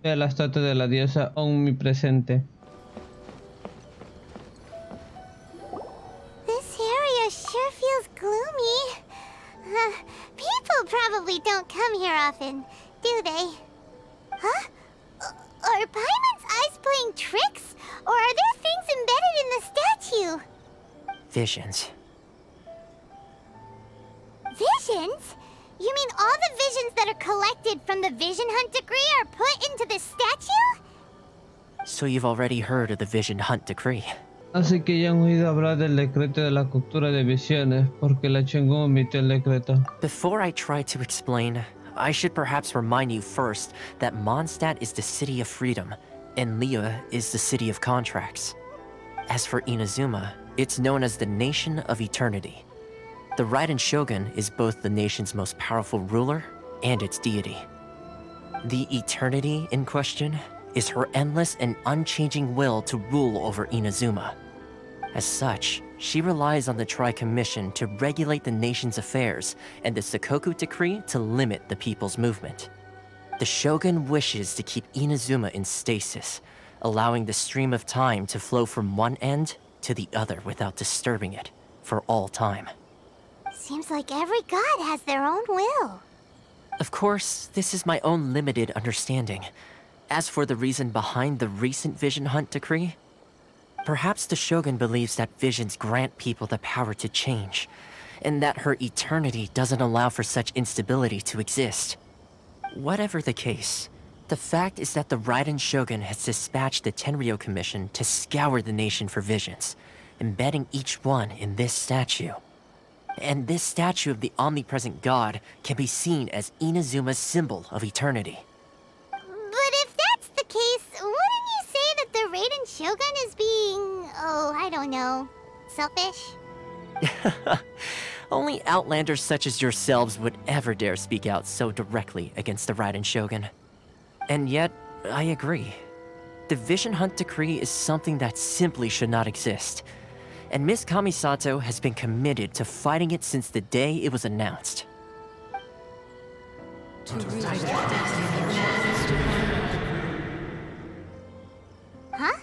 Ve a la estatua de la diosa omnipresente. This area sure feels gloomy. People probably don't come here often, do they? Huh? Are Paimon's eyes playing tricks? Or are there things embedded in the statue? Visions. Visions? You mean all the visions that are collected from the Vision Hunt decree are put into this statue? So you've already heard of the Vision Hunt decree. Así que ya han oído hablar del decreto de la captura de visiones, porque la Chengú emitió el decreto. Before I try to explain, I should perhaps remind you first that Mondstadt is the city of freedom, and Liyue is the city of contracts. As for Inazuma, it's known as the Nation of Eternity. The Raiden Shogun is both the nation's most powerful ruler and its deity. The Eternity in question is her endless and unchanging will to rule over Inazuma. As such, she relies on the Tri-Commission to regulate the nation's affairs and the Sakoku Decree to limit the people's movement. The Shogun wishes to keep Inazuma in stasis, allowing the stream of time to flow from one end to the other without disturbing it for all time. Seems like every god has their own will. Of course, this is my own limited understanding. As for the reason behind the recent Vision Hunt decree, perhaps the Shogun believes that visions grant people the power to change, and that her eternity doesn't allow for such instability to exist. Whatever the case, the fact is that the Raiden Shogun has dispatched the Tenryou Commission to scour the nation for visions, embedding each one in this statue. And this statue of the omnipresent god can be seen as Inazuma's symbol of eternity. But if that's the case, wouldn't you say that the Raiden Shogun is being, I don't know, selfish? Only outlanders such as yourselves would ever dare speak out so directly against the Raiden Shogun. And yet, I agree. The Vision Hunt decree is something that simply should not exist. And Miss Kamisato has been committed to fighting it since the day it was announced. Huh?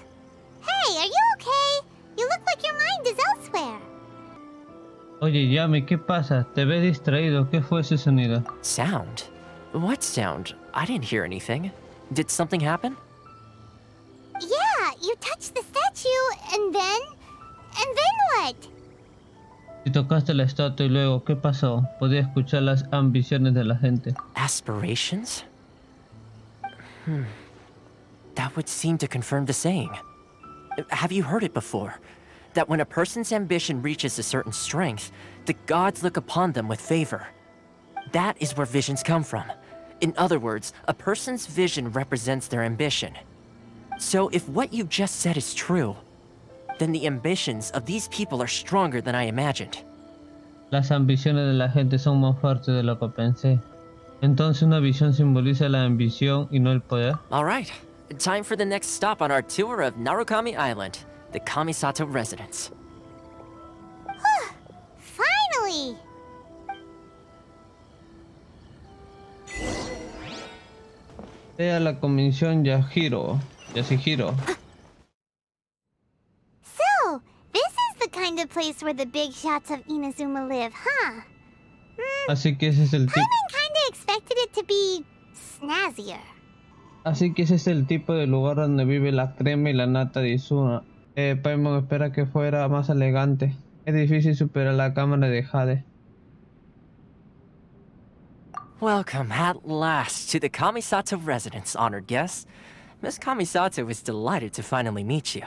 Hey, are you okay? You look like your mind is elsewhere. Oye, Yami, ¿qué pasa? Te ves distraído. ¿Qué fue ese sonido? Sound? What sound? I didn't hear anything. Did something happen? Yeah, you touched the statue, and then what? Si tocaste la estatua y luego, ¿qué pasó? Podía escuchar las ambiciones de la gente. Aspirations? That would seem to confirm the saying. Have you heard it before? That when a person's ambition reaches a certain strength, the gods look upon them with favor. That is where visions come from. In other words, a person's vision represents their ambition. So if what you just said is true, then the ambitions of these people are stronger than I imagined. Las ambiciones de la gente son más fuertes de lo que pensé. Entonces una visión simboliza la ambición y no el poder. All right, time for the next stop on our tour of Narukami Island, the Kamisato residence. Finally! Ve a la comisión Yashihiro. So, this is the kind of place where the big shots of Inazuma live, huh? Así que ese es el tipo. Paimon kinda expected it to be snazzier. Así que ese es el tipo de lugar donde vive la crema y la nata de Izuna. Paimon espera que fuera más elegante. Es difícil superar la cámara de Jade. Welcome at last to the Kamisato residence, honored guests. Miss Kamisato is delighted to finally meet you.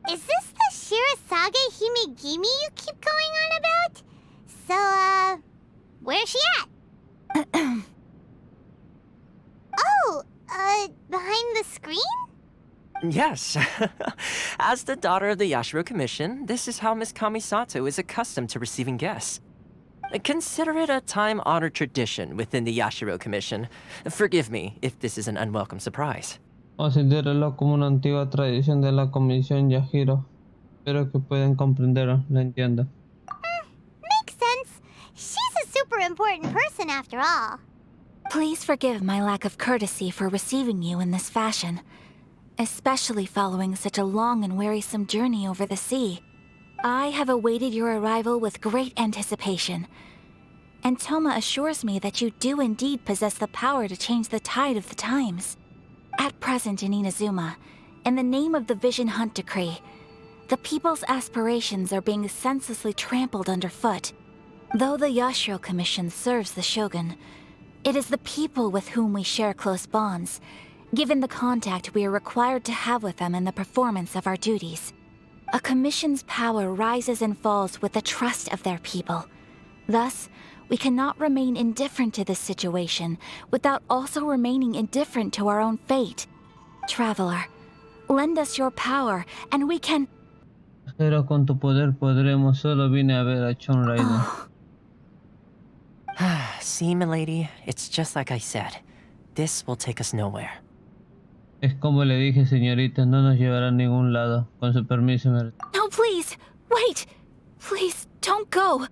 Is this the Shirazage Himegimi you keep going on about? So, where's she at? Behind the screen? Yes. As the daughter of the Yashiro Commission, this is how Miss Kamisato is accustomed to receiving guests. Consider it a time-honored tradition within the Yashiro Commission. Forgive me if this is an unwelcome surprise. Considéralo como una antigua tradición de la comisión Yashiro. Espero que puedan comprenderlo, lo entiendo. Makes sense. She's a super important person after all. Please forgive my lack of courtesy for receiving you in this fashion, especially following such a long and wearisome journey over the sea. I have awaited your arrival with great anticipation, and Toma assures me that you do indeed possess the power to change the tide of the times. At present in Inazuma, in the name of the Vision Hunt Decree, the people's aspirations are being senselessly trampled underfoot. Though the Yashiro Commission serves the Shogun, it is the people with whom we share close bonds, given the contact we are required to have with them in the performance of our duties. A commission's power rises and falls with the trust of their people. Thus, we cannot remain indifferent to this situation without also remaining indifferent to our own fate. Traveler, lend us your power, and we can... Pero con tu poder podremos. Solo vine a ver a Chon Rider. See, milady, it's just like I said. This will take us nowhere. Es como le dije, señorita, no nos llevará a ningún lado. Con su permiso, me... No, please! Wait! Please, don't go!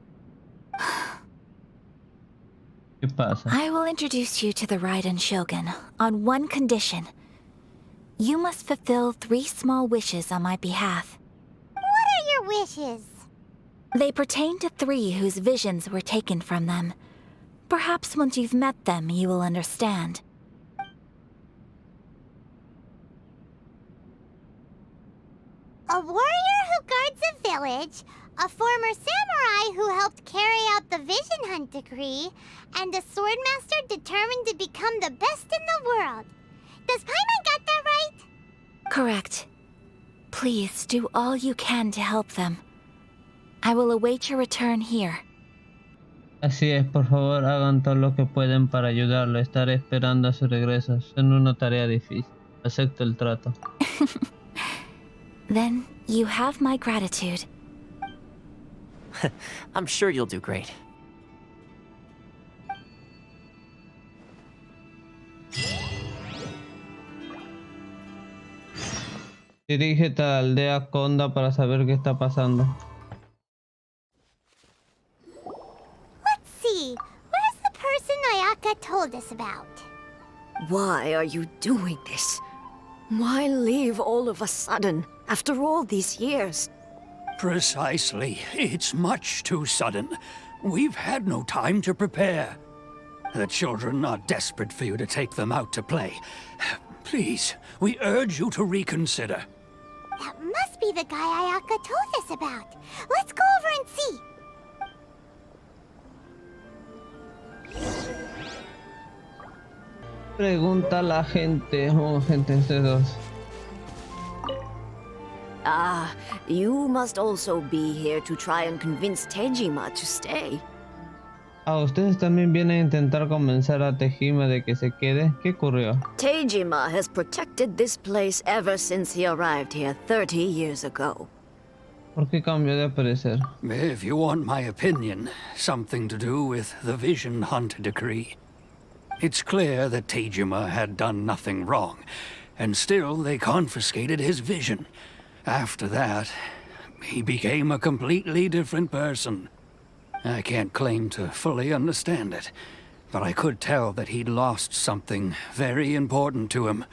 ¿Qué pasa? I will introduce you to the Raiden Shogun on one condition. You must fulfill 3 small wishes on my behalf. What are your wishes? They pertain to 3 whose visions were taken from them. Perhaps once you've met them, you will understand. A warrior who guards a village, a former samurai who helped carry out the Vision Hunt Decree, and a swordmaster determined to become the best in the world. Does Paimon get that right? Correct. Please do all you can to help them. I will await your return here. Así es, por favor, hagan todo lo que pueden para ayudarlo. Estaré esperando a su regreso. Son una tarea difícil. Acepto el trato. Then you have my gratitude. I'm sure you'll do great. Dirígete a la aldea Konda para saber qué está pasando. Let's see. Where's the person Ayaka told us about? Why are you doing this? Why leave all of a sudden, after all these years? Precisely. It's much too sudden. We've had no time to prepare. The children are desperate for you to take them out to play. Please, we urge you to reconsider. That must be the guy Ayaka told us about. Let's go over and see. Pregunta a la gente. Oh, gente, ustedes dos. Ah, you must also be here to try and convince Tejima to stay. Ah, ustedes también vienen a intentar convencer a Tejima de que se quede. ¿Qué ocurrió? Tejima has protected this place ever since he arrived here 30 years ago. ¿Por qué cambió de parecer? If you want my opinion, something to do with the Vision Hunt Decree. It's clear that Tejima had done nothing wrong, and still they confiscated his vision. After that, he became a completely different person. I can't claim to fully understand it, but I could tell that he'd lost something very important to him.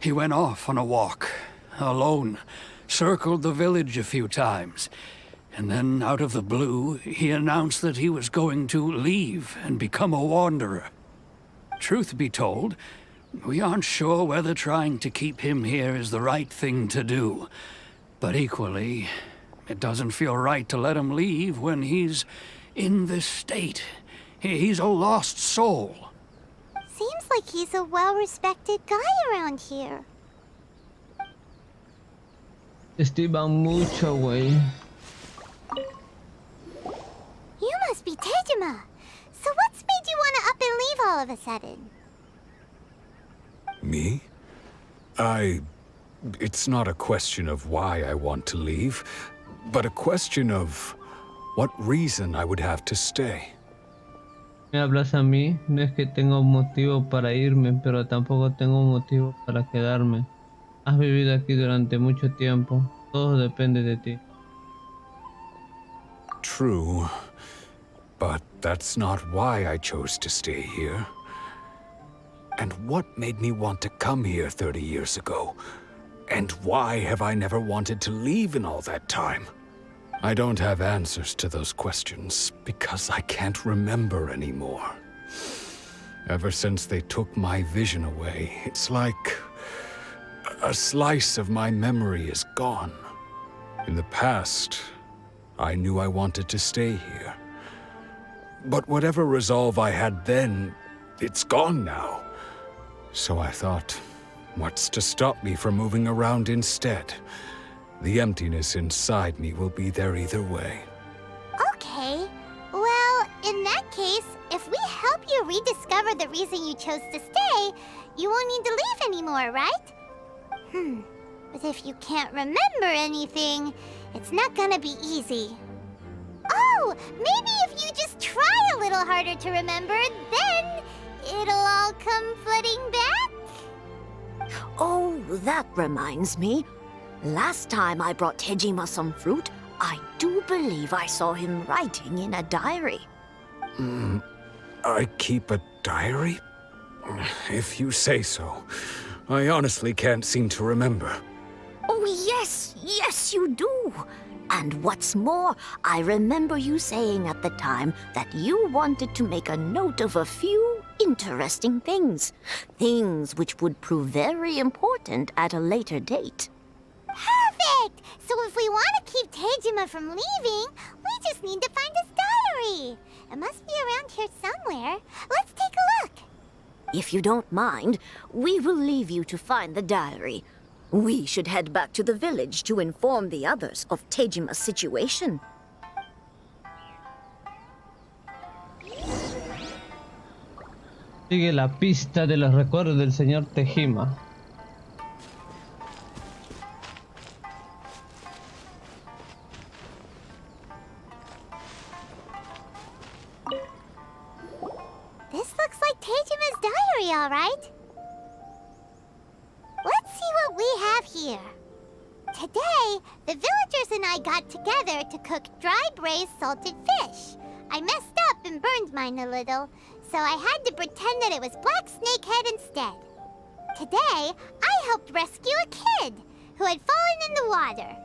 He went off on a walk, alone, circled the village a few times, and then out of the blue, he announced that he was going to leave and become a wanderer. Truth be told, we aren't sure whether trying to keep him here is the right thing to do. But equally, it doesn't feel right to let him leave when he's in this state. He's a lost soul. Seems like he's a well-respected guy around here. Estiman mucho, güey. You must be Tejima. So what's made you want to up and leave all of a sudden? Me? It's not a question of why I want to leave, but a question of what reason I would have to stay. Me hablas a mí, no es que tengo un motivo para irme, pero tampoco tengo un motivo para quedarme. Has vivido aquí durante mucho tiempo, todo depende de ti. True, but that's not why I chose to stay here. And what made me want to come here 30 years ago? And why have I never wanted to leave in all that time? I don't have answers to those questions because I can't remember anymore. Ever since they took my vision away, it's like a slice of my memory is gone. In the past, I knew I wanted to stay here. But whatever resolve I had then, it's gone now. So I thought, what's to stop me from moving around instead? The emptiness inside me will be there either way. Okay. Well, in that case, if we help you rediscover the reason you chose to stay, you won't need to leave anymore, right? But if you can't remember anything, it's not gonna be easy. Oh, maybe if you just try a little harder to remember, then it'll all come flooding back? Oh, that reminds me. Last time I brought Tejima some fruit, I do believe I saw him writing in a diary. I keep a diary? If you say so. I honestly can't seem to remember. Oh, yes, you do. And what's more, I remember you saying at the time that you wanted to make a note of a few interesting things. Things which would prove very important at a later date. Perfect! So if we want to keep Tejima from leaving, we just need to find his diary. It must be around here somewhere. Let's take a look. If you don't mind, we will leave you to find the diary. We should head back to the village to inform the others of Tejima's situation. Sigue la pista de los recuerdos del señor Tejima. This looks like Tejima's diary, all right. Let's see what we have here. Today, the villagers and I got together to cook dry braised salted fish. I messed up and burned mine a little, so I had to pretend that it was black snakehead instead. Today, I helped rescue a kid who had fallen in the water.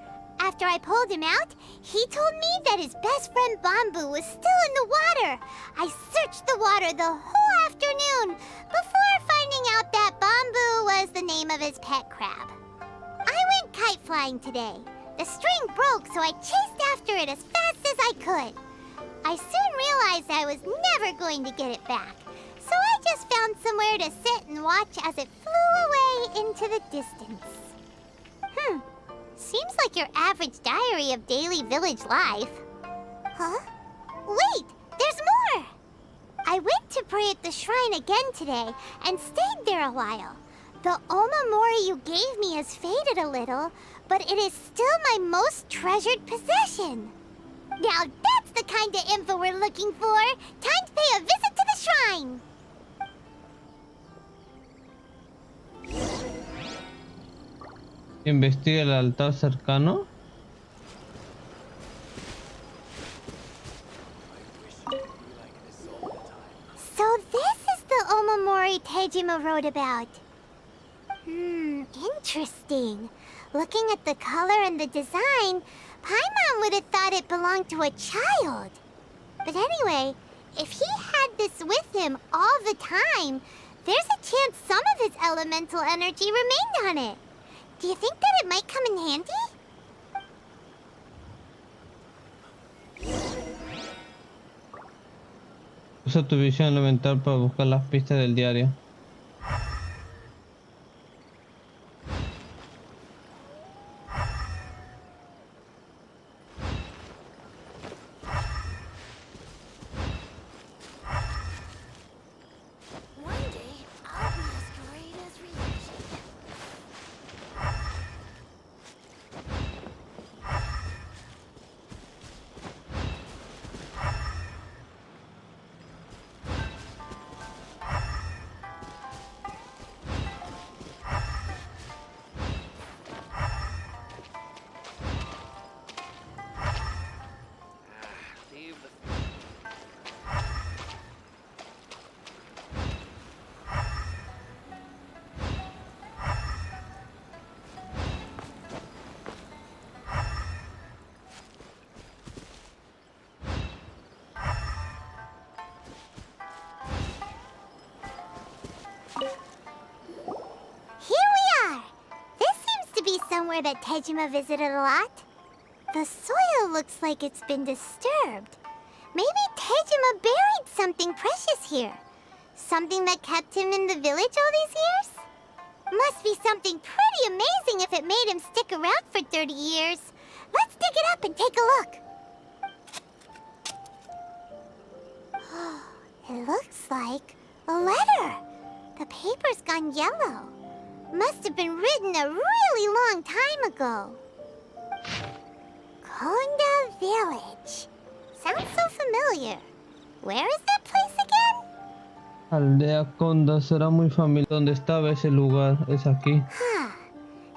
After I pulled him out, he told me that his best friend Bamboo was still in the water. I searched the water the whole afternoon before finding out that Bamboo was the name of his pet crab. I went kite flying today. The string broke, so I chased after it as fast as I could. I soon realized I was never going to get it back, so I just found somewhere to sit and watch as it flew away into the distance. Seems like your average diary of daily village life. Huh? Wait, there's more! I went to pray at the shrine again today and stayed there a while. The Omamori you gave me has faded a little, but it is still my most treasured possession. Now that's the kind of info we're looking for. Time to pay a visit to the shrine. Investiga el altar cercano. So this is the Omamori Tejima wrote about. Interesting. Looking at the color and the design, Paimon would have thought it belonged to a child. But anyway, if he had this with him all the time, there's a chance some of his elemental energy remained on it. Do you think that it might come in handy? Usa tu visión elemental para buscar las pistas del diario. somewhere that Tejima visited a lot? The soil looks like it's been disturbed. Maybe Tejima buried something precious here. Something that kept him in the village all these years? Must be something pretty amazing if it made him stick around for 30 years. Let's dig it up and take a look. It looks like a letter. The paper's gone yellow. Must have been written a really long time ago. Konda Village. Sounds so familiar. Where is that place again? Aldea Conda será muy familiar. ¿Dónde estaba ese lugar? Es aquí.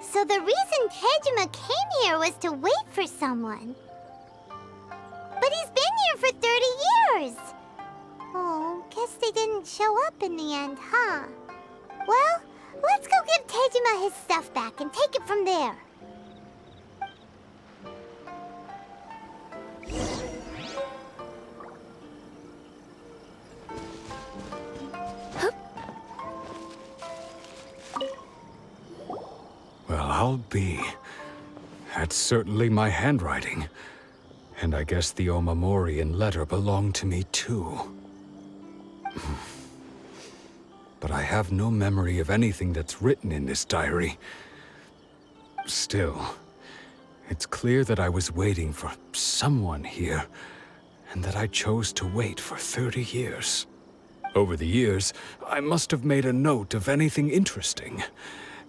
So the reason Tejima came here was to wait for someone. But he's been here for 30 years. Oh, guess they didn't show up in the end, huh? Well, let's go give Tejima his stuff back and take it from there. Well, I'll be. That's certainly my handwriting. And I guess the Omamorian letter belonged to me too. But I have no memory of anything that's written in this diary. Still, it's clear that I was waiting for someone here, and that I chose to wait for 30 years. Over the years, I must have made a note of anything interesting.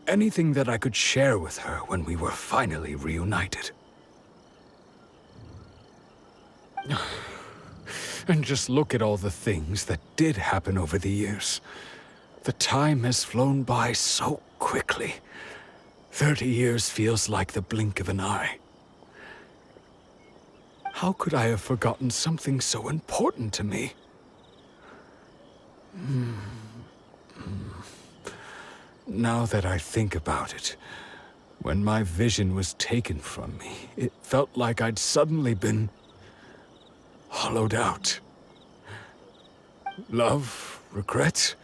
Anything that I could share with her when we were finally reunited. And just look at all the things that did happen over the years. The time has flown by so quickly. 30 years feels like the blink of an eye. How could I have forgotten something so important to me? Now that I think about it, when my vision was taken from me, it felt like I'd suddenly been hollowed out. Love, regret,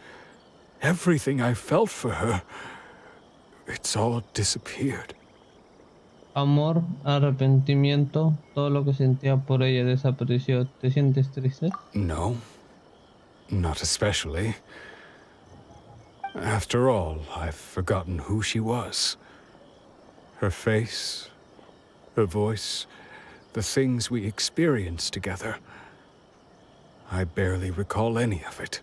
everything I felt for her, it's all disappeared. Amor, arrepentimiento, todo lo que sentía por ella desapareció. ¿Te sientes triste? No, not especially. After all, I've forgotten who she was. Her face, her voice, the things we experienced together. I barely recall any of it.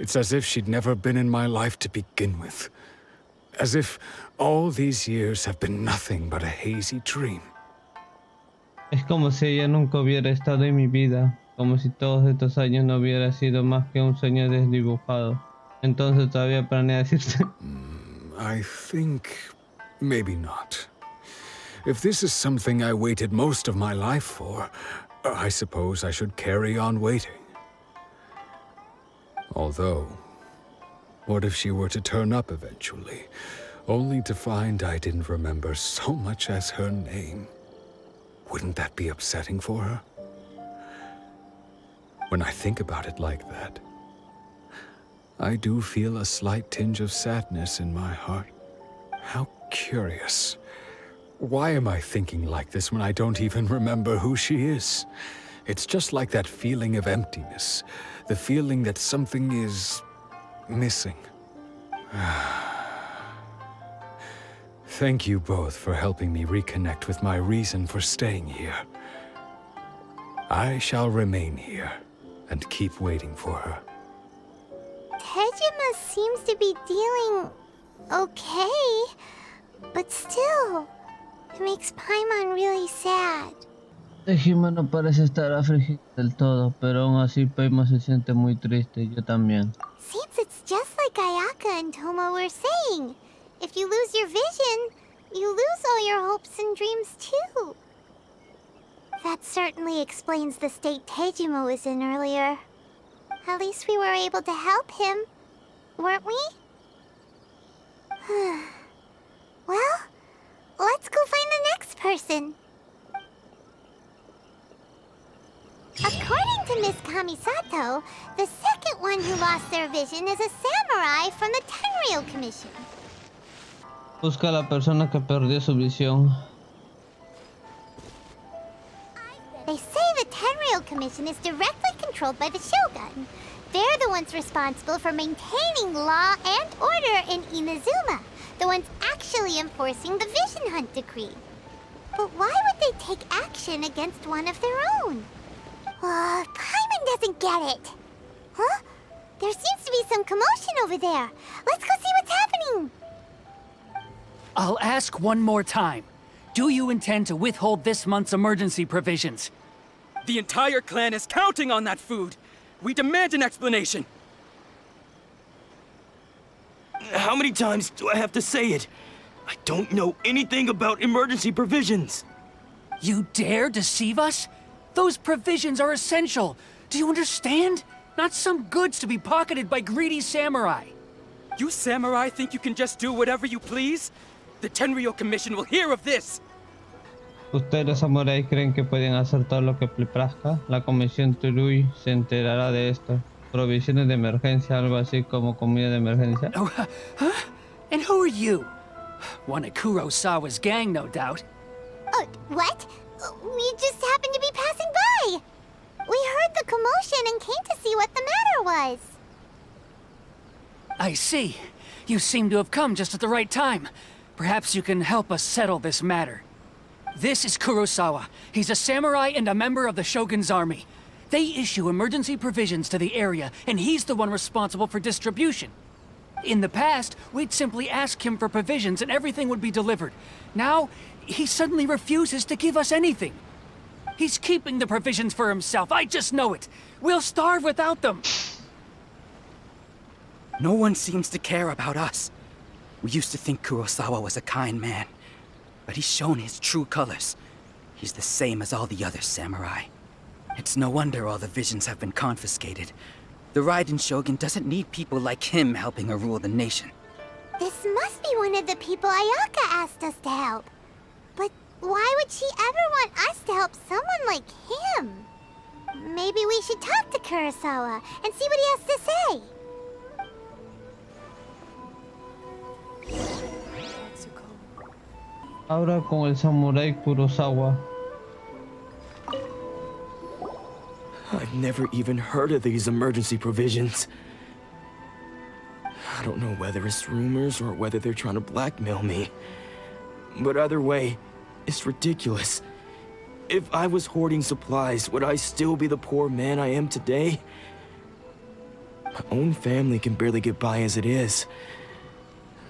It's as if she'd never been in my life to begin with. As if all these years have been nothing but a hazy dream. Es como si ella nunca hubiera estado en mi vida, como si todos estos años no hubiera sido más que un sueño desdibujado. Entonces todavía planea decirte. I think maybe not. If this is something I waited most of my life for, I suppose I should carry on waiting. Although, what if she were to turn up eventually, only to find I didn't remember so much as her name? Wouldn't that be upsetting for her? When I think about it like that, I do feel a slight tinge of sadness in my heart. How curious. Why am I thinking like this when I don't even remember who she is? It's just like that feeling of emptiness, the feeling that something is missing. Thank you both for helping me reconnect with my reason for staying here. I shall remain here and keep waiting for her. Tejima seems to be dealing okay, but still, it makes Paimon really sad. Tejima no parece estar afligida del todo, pero aún así Paimon se siente muy triste, yo también. Seems it's just like Ayaka and Tomo were saying. If you lose your vision, you lose all your hopes and dreams too. That certainly explains the state Tejima was in earlier. At least we were able to help him, weren't we? Well, let's go find the next person. According to Miss Kamisato, the second one who lost their vision is a samurai from the Tenryou Commission. Busca a la persona que perdió su visión. They say the Tenryou Commission is directly controlled by the Shogun. They're the ones responsible for maintaining law and order in Inazuma. The ones actually enforcing the Vision Hunt Decree. But why would they take action against one of their own? Paimon doesn't get it. Huh? There seems to be some commotion over there. Let's go see what's happening. I'll ask one more time. Do you intend to withhold this month's emergency provisions? The entire clan is counting on that food. We demand an explanation. How many times do I have to say it? I don't know anything about emergency provisions. You dare deceive us? Those provisions are essential. Do you understand? Not some goods to be pocketed by greedy samurai. You samurai think you can just do whatever you please? The Tenryou Commission will hear of this. ¿Ustedes los samuráis creen que pueden hacer todo lo que le plazca? La comisión Turui se enterará de esto. Provisiones de emergencia, algo así como comida de emergencia. Oh, huh? And who are you? One of Kurosawa's gang, no doubt. What? We just happened to be passing by. We heard the commotion and came to see what the matter was. I see. You seem to have come just at the right time. Perhaps you can help us settle this matter. This is Kurosawa. He's a samurai and a member of the Shogun's army. They issue emergency provisions to the area, and he's the one responsible for distribution. In the past, we'd simply ask him for provisions and everything would be delivered. Now, he suddenly refuses to give us anything. He's keeping the provisions for himself, I just know it. We'll starve without them. No one seems to care about us. We used to think Kurosawa was a kind man, but he's shown his true colors. He's the same as all the other samurai. It's no wonder all the visions have been confiscated. The Raiden Shogun doesn't need people like him helping her rule the nation. This must be one of the people Ayaka asked us to help. But why would she ever want us to help someone like him? Maybe we should talk to Kurosawa and see what he has to say. Ahora con el samurái Kurosawa. I've never even heard of these emergency provisions. I don't know whether it's rumors or whether they're trying to blackmail me. But either way, it's ridiculous. If I was hoarding supplies, would I still be the poor man I am today? My own family can barely get by as it is.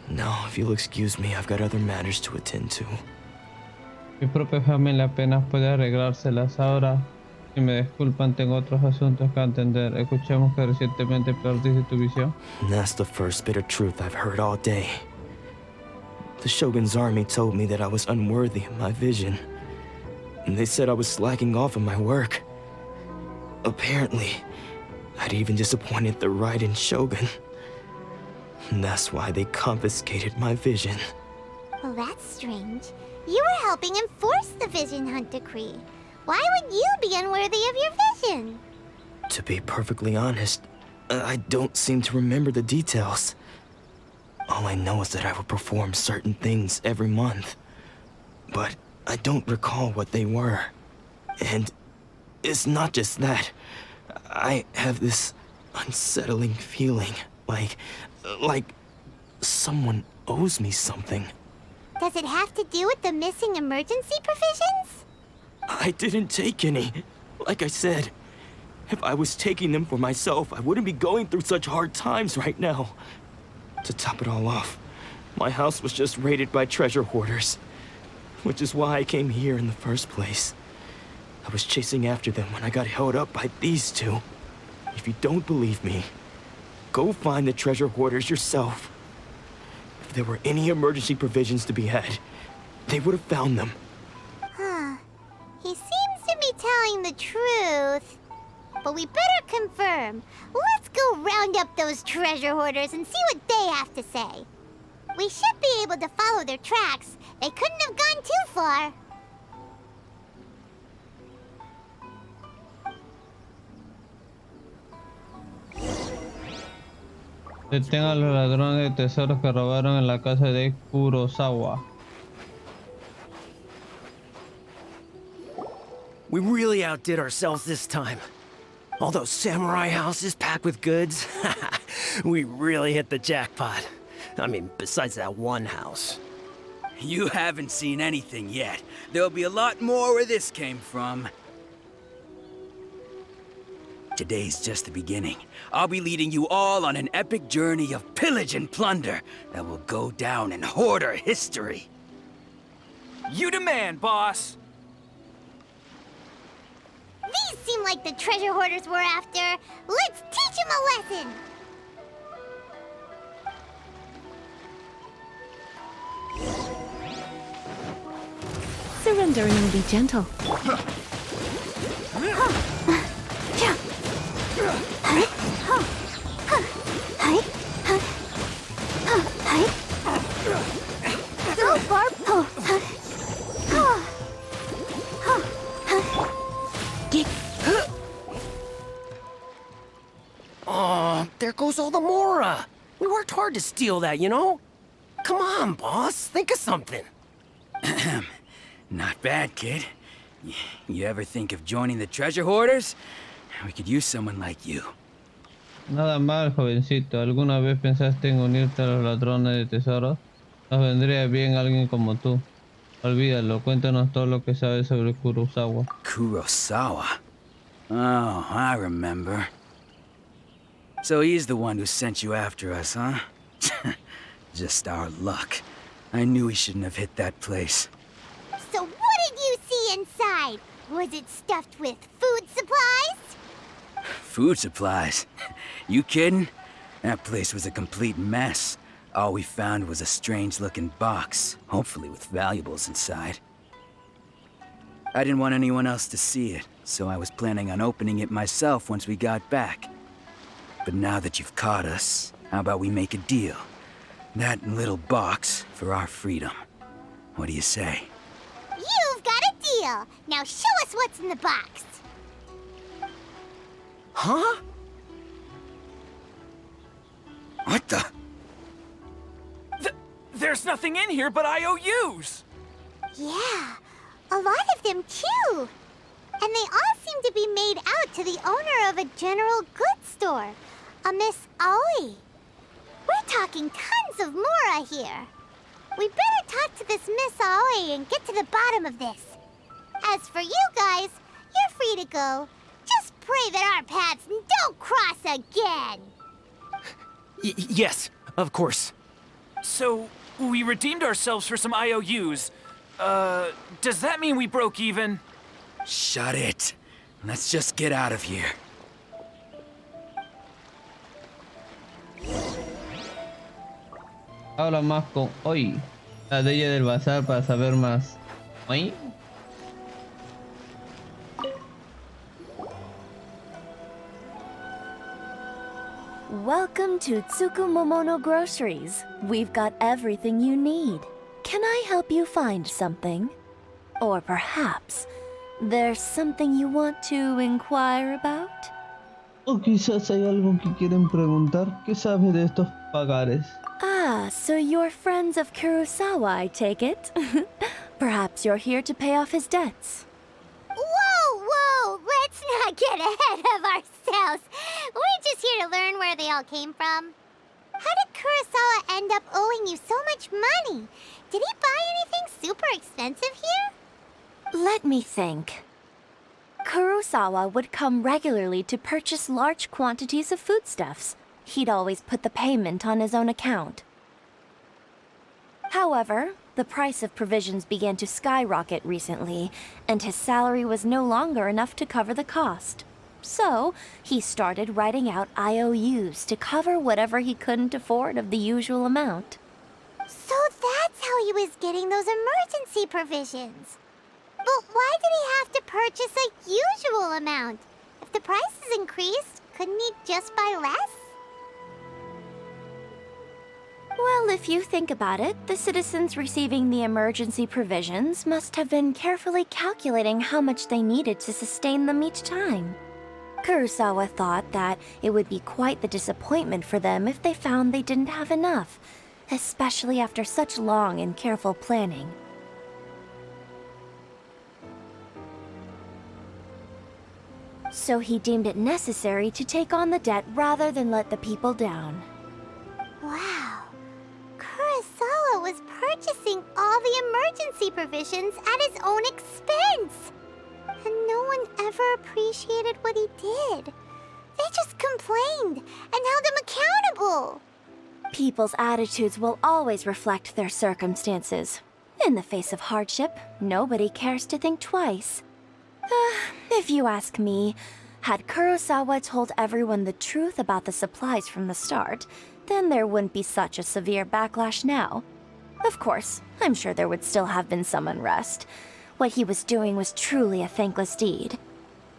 Now, if you'll excuse me, I've got other matters to attend to. Mi propia familia apenas puede arreglárselas ahora. Si me disculpan, tengo otros asuntos que atender. Escuchamos que recientemente perdiste tu visión. That's the first bit of truth I've heard all day. The Shogun's army told me that I was unworthy of my vision. And they said I was slacking off in my work. Apparently, I'd even disappointed the Raiden Shogun. And that's why they confiscated my vision. Well, that's strange. You were helping enforce the Vision Hunt Decree. Why would you be unworthy of your vision? To be perfectly honest, I don't seem to remember the details. All I know is that I would perform certain things every month. But I don't recall what they were. And it's not just that. I have this unsettling feeling, like someone owes me something. Does it have to do with the missing emergency provisions? I didn't take any. Like I said, if I was taking them for myself, I wouldn't be going through such hard times right now. To top it all off, my house was just raided by treasure hoarders, which is why I came here in the first place. I was chasing after them when I got held up by these two. If you don't believe me, go find the treasure hoarders yourself. If there were any emergency provisions to be had, they would have found them. Huh. He seems to be telling the truth. But we better confirm. Let's go round up those treasure hoarders and see what they have to say. We should be able to follow their tracks. They couldn't have gone too far. Detenga a los ladrones de tesoros que robaron en la casa de Kurosawa. We really outdid ourselves this time. All those samurai houses packed with goods. We really hit the jackpot. I mean, besides that one house. You haven't seen anything yet. There'll be a lot more where this came from. Today's just the beginning. I'll be leading you all on an epic journey of pillage and plunder that will go down in hoarder history. You demand, boss! These seem like the treasure hoarders we're after. Let's teach them a lesson! Surrender and be gentle. Oh, there goes all the Mora. We worked hard to steal that, you know? Come on, boss. Think of something. Not bad, kid. You ever think of joining the treasure hoarders? We could use someone like you. Nada mal, jovencito. ¿Alguna vez pensaste en unirte a los ladrones de tesoros? Nos vendría bien alguien como tú. Olvídalo, cuéntanos todo lo que sabes sobre Kurosawa. Kurosawa? Oh, I remember. So he's the one who sent you after us, huh? Just our luck. I knew we shouldn't have hit that place. So what did you see inside? Was it stuffed with food supplies? Food supplies? You kidding? That place was a complete mess. All we found was a strange-looking box, hopefully with valuables inside. I didn't want anyone else to see it, so I was planning on opening it myself once we got back. But now that you've caught us, how about we make a deal? That little box for our freedom. What do you say? You've got a deal. Now show us what's in the box. Huh? What the? There's nothing in here but IOUs! Yeah, a lot of them too. And they all seem to be made out to the owner of a general goods store, a Miss Aoi. We're talking tons of Mora here. We better talk to this Miss Aoi and get to the bottom of this. As for you guys, you're free to go. Just pray that our paths don't cross again. Yes, of course. So, we redeemed ourselves for some IOUs. Does that mean we broke even? Shut it. Let's just get out of here. Habla más con Hoy, la de ella del bazar, para saber más. ¿Hoy? Welcome to Tsukumomono Groceries. We've got everything you need. Can I help you find something? Or perhaps there's something you want to inquire about? O quizás hay algo que quieren preguntar. ¿Qué sabes de estos pagares? Ah, so you're friends of Kurosawa, I take it? Perhaps you're here to pay off his debts. Whoa! Let's not get ahead of ourselves. We're just here to learn where they all came from. How did Kurosawa end up owing you so much money? Did he buy anything super expensive here? Let me think. Kurosawa would come regularly to purchase large quantities of foodstuffs. He'd always put the payment on his own account. However, the price of provisions began to skyrocket recently, and his salary was no longer enough to cover the cost. So, he started writing out IOUs to cover whatever he couldn't afford of the usual amount. So that's how he was getting those emergency provisions. But why did he have to purchase a usual amount? If the prices increased, couldn't he just buy less? Well, if you think about it, the citizens receiving the emergency provisions must have been carefully calculating how much they needed to sustain them each time. Kurosawa thought that it would be quite the disappointment for them if they found they didn't have enough, especially after such long and careful planning. So he deemed it necessary to take on the debt rather than let the people down. Wow. Kurosawa was purchasing all the emergency provisions at his own expense. And no one ever appreciated what he did. They just complained and held him accountable. People's attitudes will always reflect their circumstances. In the face of hardship, nobody cares to think twice. If you ask me, had Kurosawa told everyone the truth about the supplies from the start, then there wouldn't be such a severe backlash now. Of course, I'm sure there would still have been some unrest. What he was doing was truly a thankless deed.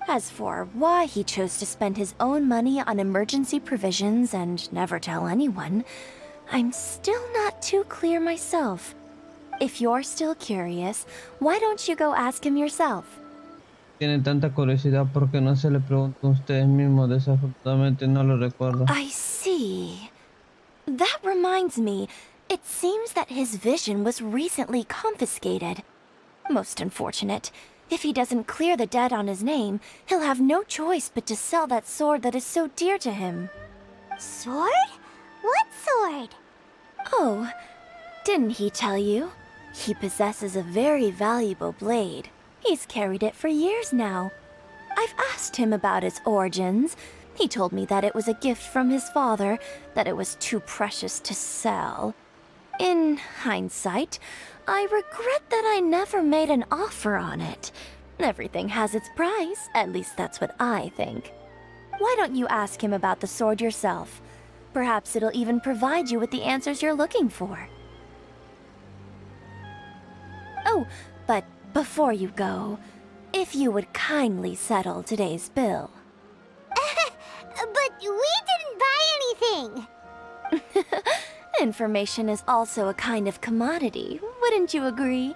As for why he chose to spend his own money on emergency provisions and never tell anyone, I'm still not too clear myself. If you're still curious, why don't you go ask him yourself? Tienen tanta curiosidad porque no se le preguntan a ustedes mismos, desafortunadamente no lo recuerdo. I see. That reminds me, it seems that his vision was recently confiscated. Most unfortunate. If he doesn't clear the debt on his name, he'll have no choice but to sell that sword that is so dear to him. Sword? What sword? Oh, didn't he tell you? He possesses a very valuable blade. He's carried it for years now. I've asked him about its origins. He told me that it was a gift from his father, that it was too precious to sell. In hindsight, I regret that I never made an offer on it. Everything has its price, at least that's what I think. Why don't you ask him about the sword yourself? Perhaps it'll even provide you with the answers you're looking for. Oh, but before you go, if you would kindly settle today's bill. But we didn't buy anything! Information is also a kind of commodity, wouldn't you agree?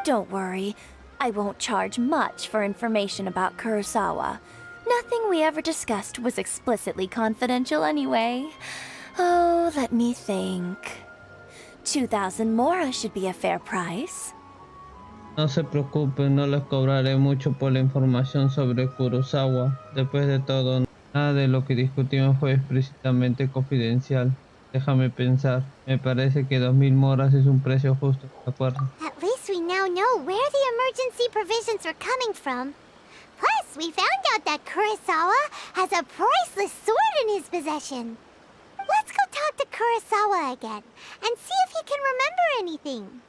Don't worry, I won't charge much for information about Kurosawa. Nothing we ever discussed was explicitly confidential anyway. Oh, let me think. 2,000 mora should be a fair price. No se preocupen, no les cobraré mucho por la información sobre Kurosawa. Después de todo, nada de lo que discutimos fue explícitamente confidencial. Déjame pensar. Me parece que 2,000 moras es un precio justo, ¿de acuerdo? At least we now know where the emergency provisions are coming from. Plus, we found out that Kurosawa has a priceless sword in his possession. Let's go talk to Kurosawa again and see if he can remember anything.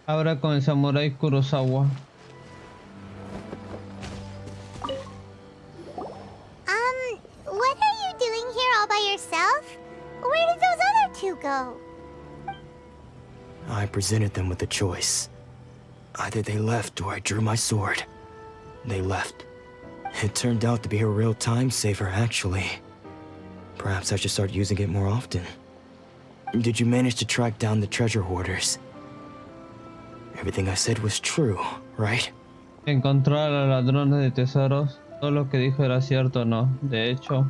Ahora con el samurái Kurosawa. What are you doing here all by yourself? Where did those other two go? I presented them with a choice. Either they left or I drew my sword. They left. It turned out to be a real time saver, actually. Perhaps I should start using it more often. Did you manage to track down the treasure hoarders? Everything I said was true, right? Encontrar a los ladrones de tesoros. Todo lo que dijo era cierto o no. De hecho,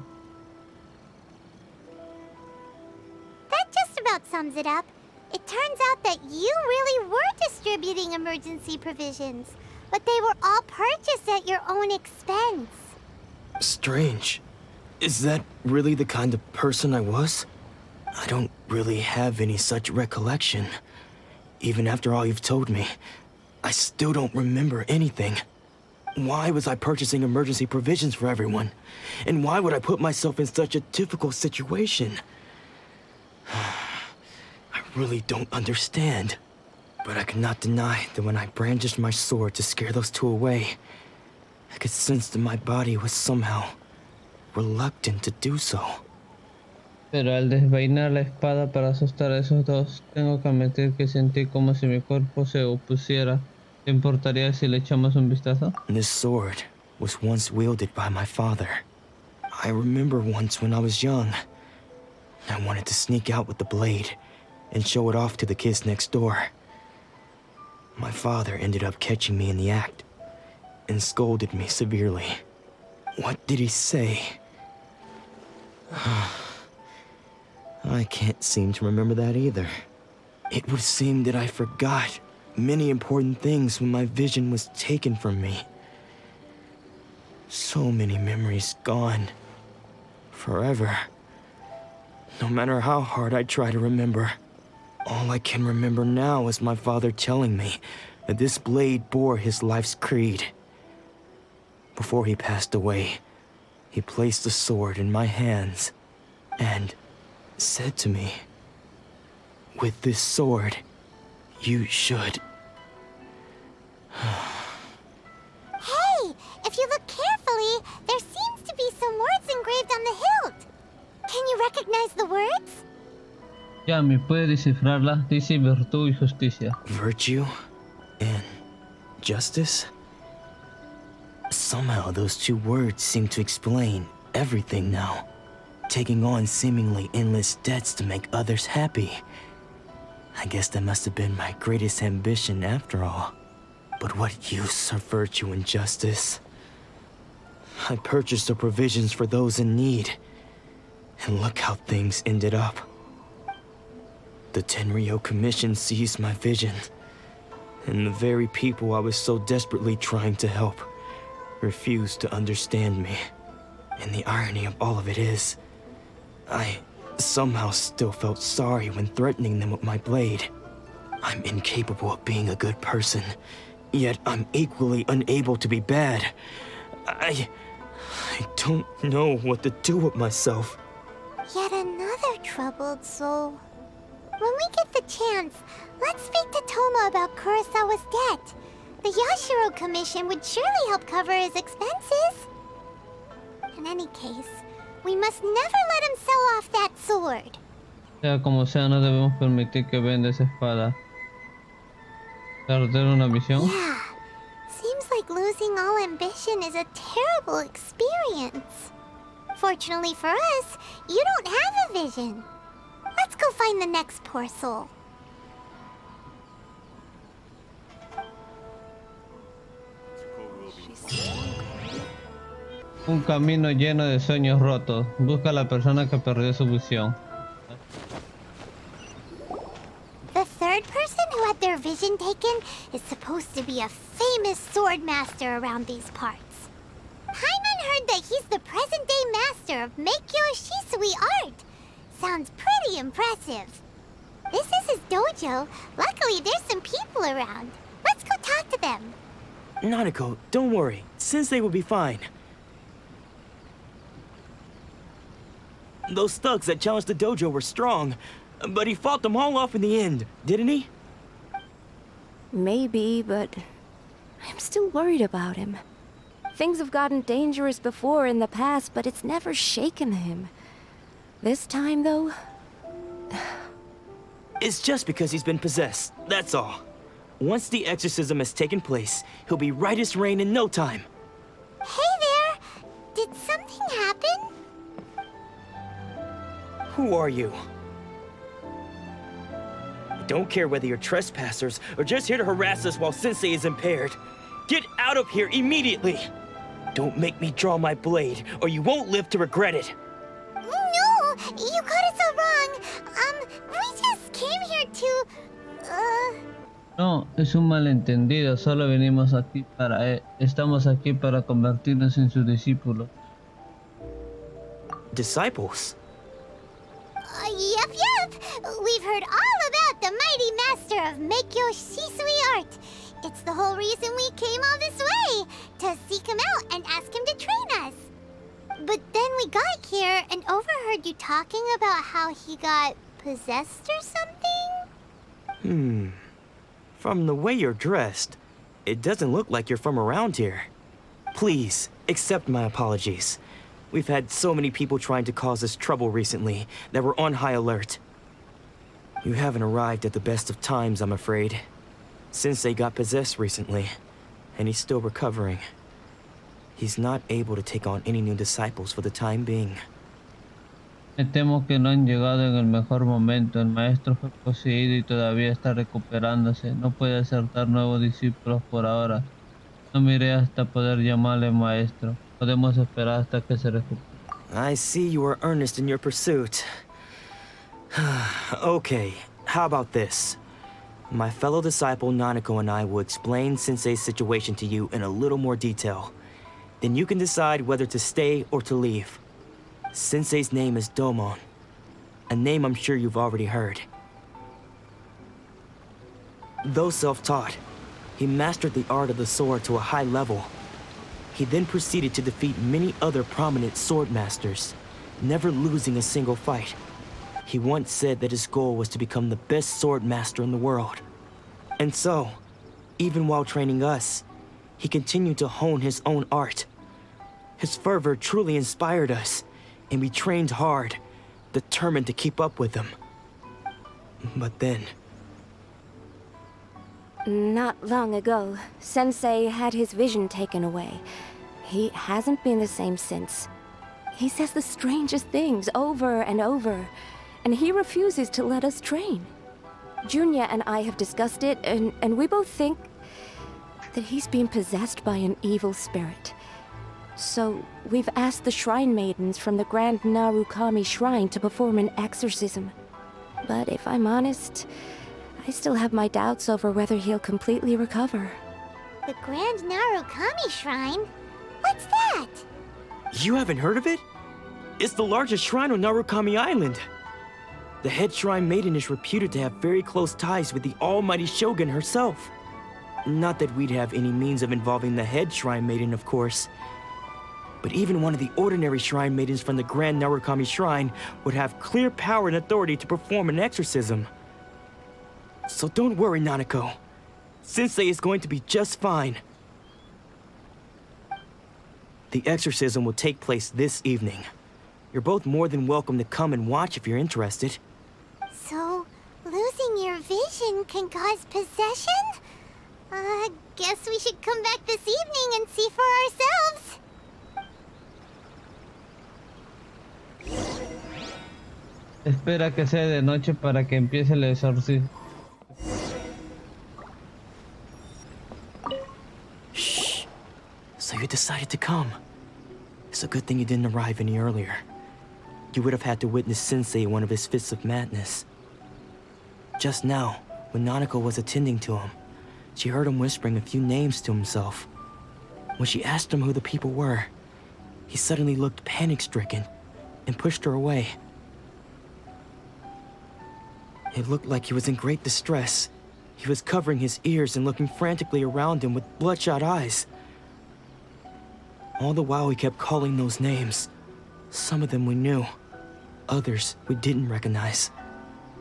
That just about sums it up. It turns out that you really were distributing emergency provisions, but they were all purchased at your own expense. Strange. Is that really the kind of person I was? I don't really have any such recollection. Even after all you've told me, I still don't remember anything. Why was I purchasing emergency provisions for everyone? And why would I put myself in such a difficult situation? I really don't understand. But I cannot deny that when I brandished my sword to scare those two away, I could sense that my body was somehow reluctant to do so. pero al desvainar la espada para asustar a esos dos, tengo que admitir que sentí como si mi cuerpo se opusiera. ¿Te importaría si le echamos un vistazo? This sword was once wielded by my father. I remember once when I was young, I wanted to sneak out with the blade and show it off to the kids next door. My father ended up catching me in the act and scolded me severely. What did he say? I can't seem to remember that either. It would seem that I forgot many important things when my vision was taken from me. So many memories gone. Forever. No matter how hard I try to remember, all I can remember now is my father telling me that this blade bore his life's creed. Before he passed away, he placed the sword in my hands and said to me, "With this sword, you should..." Hey, if you look carefully, there seems to be some words engraved on the hilt. Can you recognize the words? Yami, ¿puede descifrarla? Dice virtud y justicia. Virtue and justice? Somehow those two words seem to explain everything now. Taking on seemingly endless debts to make others happy. I guess that must have been my greatest ambition after all. But what use are virtue and justice? I purchased the provisions for those in need. And look how things ended up. The Tenryo Commission seized my vision. And the very people I was so desperately trying to help refused to understand me. And the irony of all of it is, I somehow still felt sorry when threatening them with my blade. I'm incapable of being a good person, yet I'm equally unable to be bad. I don't know what to do with myself. Yet another troubled soul. When we get the chance, let's speak to Toma about Kurosawa's debt. The Yashiro Commission would surely help cover his expenses. In any case, we must never let him sell off that sword. Sea como sea, no debemos permitir que venda esa espada. ¿Perder una misión? Yeah, seems like losing all ambition is a terrible experience. Fortunately for us, you don't have a vision. Let's go find the next poor soul. Un camino lleno de sueños rotos. Busca a la persona que perdió su visión. The third person who had their vision taken is supposed to be a famous sword master around these parts. Paimon heard that he's the present-day master of Meikyo Shisui art. Sounds pretty impressive. This is his dojo. Luckily, there's some people around. Let's go talk to them. Nanako, don't worry. Sensei will be fine. Those thugs that challenged the dojo were strong, but he fought them all off in the end, didn't he? Maybe, but I'm still worried about him. Things have gotten dangerous before in the past, but it's never shaken him. This time, though... It's just because he's been possessed, that's all. Once the exorcism has taken place, he'll be right as rain in no time. Hey there! Did something happen? Who are you? I don't care whether you're trespassers or just here to harass us while Sensei is impaired. Get out of here immediately! Don't make me draw my blade, or you won't live to regret it. No! You got it so wrong! We just came here to... No, es un malentendido. Solo venimos aquí para él. Estamos aquí para convertirnos en sus discípulos. Disciples? Yep. We've heard all about the mighty master of Meikyo Shisui art. It's the whole reason we came all this way, to seek him out and ask him to train us. But then we got here and overheard you talking about how he got possessed or something? From the way you're dressed, it doesn't look like you're from around here. Please, accept my apologies. We've had so many people trying to cause us trouble recently that we're on high alert. You haven't arrived at the best of times, I'm afraid. Sensei got possessed recently, and he's still recovering. He's not able to take on any new disciples for the time being. Me temo que no han llegado en el mejor momento. El maestro fue poseído y todavía está recuperándose. No puede acertar nuevos discípulos por ahora. No miré hasta poder llamarle maestro. Podemos esperar hasta que se recupere. I see you are earnest in your pursuit. Okay, how about this? My fellow disciple Nanako and I will explain Sensei's situation to you in a little more detail. Then you can decide whether to stay or to leave. Sensei's name is Domon, a name I'm sure you've already heard. Though self-taught, he mastered the art of the sword to a high level. He then proceeded to defeat many other prominent sword masters, never losing a single fight. He once said that his goal was to become the best sword master in the world. And so, even while training us, he continued to hone his own art. His fervor truly inspired us, and we trained hard, determined to keep up with him. But then... Not long ago, Sensei had his vision taken away. He hasn't been the same since. He says the strangest things over and over, and he refuses to let us train. Junya and I have discussed it, and we both think that he's being possessed by an evil spirit. So, we've asked the Shrine Maidens from the Grand Narukami Shrine to perform an exorcism. But if I'm honest, I still have my doubts over whether he'll completely recover. The Grand Narukami Shrine? What's that? You haven't heard of it? It's the largest shrine on Narukami Island. The head shrine maiden is reputed to have very close ties with the almighty Shogun herself. Not that we'd have any means of involving the head shrine maiden, of course. But even one of the ordinary shrine maidens from the Grand Narukami Shrine would have clear power and authority to perform an exorcism. So don't worry, Nanako. Sensei is going to be just fine. The exorcism will take place this evening. You're both more than welcome to come and watch if you're interested. So, losing your vision can cause possession? Guess we should come back this evening and see for ourselves. Espera que sea de noche para que empiece el exorcismo. Shh. So you decided to come. It's a good thing you didn't arrive any earlier. You would have had to witness Sensei in one of his fits of madness. Just now, when Nanako was attending to him, she heard him whispering a few names to himself. When she asked him who the people were, he suddenly looked panic-stricken and pushed her away. It looked like he was in great distress. He was covering his ears and looking frantically around him with bloodshot eyes. All the while he kept calling those names. Some of them we knew, others we didn't recognize.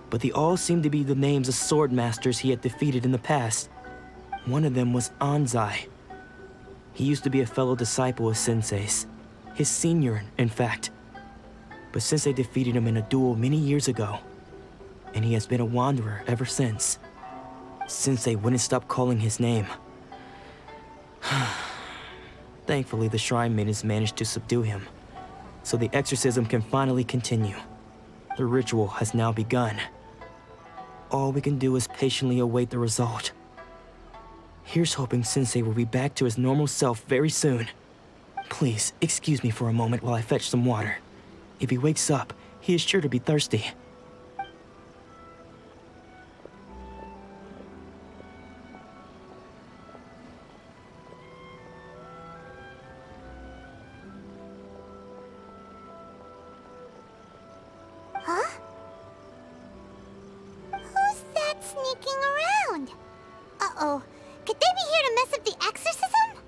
But they all seemed to be the names of sword masters he had defeated in the past. One of them was Anzai. He used to be a fellow disciple of Sensei's. His senior, in fact. But Sensei defeated him in a duel many years ago, and he has been a wanderer ever since. Sensei wouldn't stop calling his name. Thankfully, the Shrine Maidens managed to subdue him, so the exorcism can finally continue. The ritual has now begun. All we can do is patiently await the result. Here's hoping Sensei will be back to his normal self very soon. Please, excuse me for a moment while I fetch some water. If he wakes up, he is sure to be thirsty. Huh? Who's that sneaking around? Uh-oh. Could they be here to mess up the exorcism?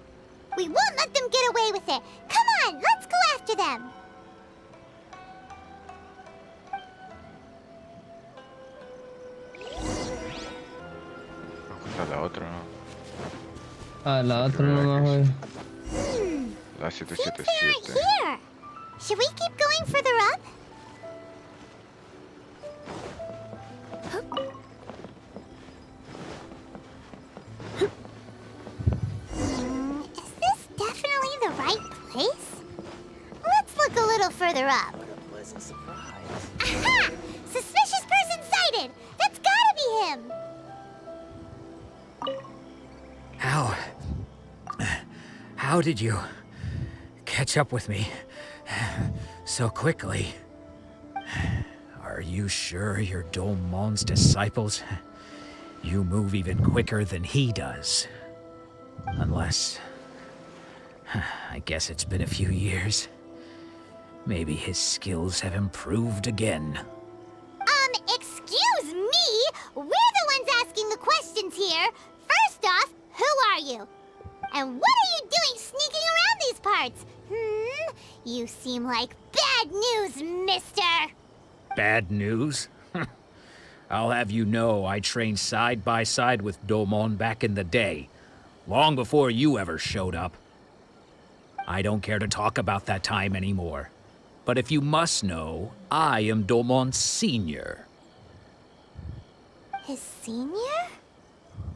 We won't let them get away with it. Come on, let's go after them. La otra, ¿no? Ah, la otra no nos ve. La Seems they aren't 777. here. Should we keep going further up? Is this definitely the right place? Let's look a little further up. What a pleasant surprise. Aha! Suspicious person sighted! That's gotta be him! How did you catch up with me so quickly? Are you sure you're Domon's disciples? You move even quicker than he does. Unless... I guess it's been a few years. Maybe his skills have improved again. Excuse me? We're the ones asking the questions here. First off, who are you? And what are you doing sneaking around these parts? You seem like bad news, mister! Bad news? I'll have you know I trained side by side with Domon back in the day, long before you ever showed up. I don't care to talk about that time anymore. But if you must know, I am Domon's senior. His senior?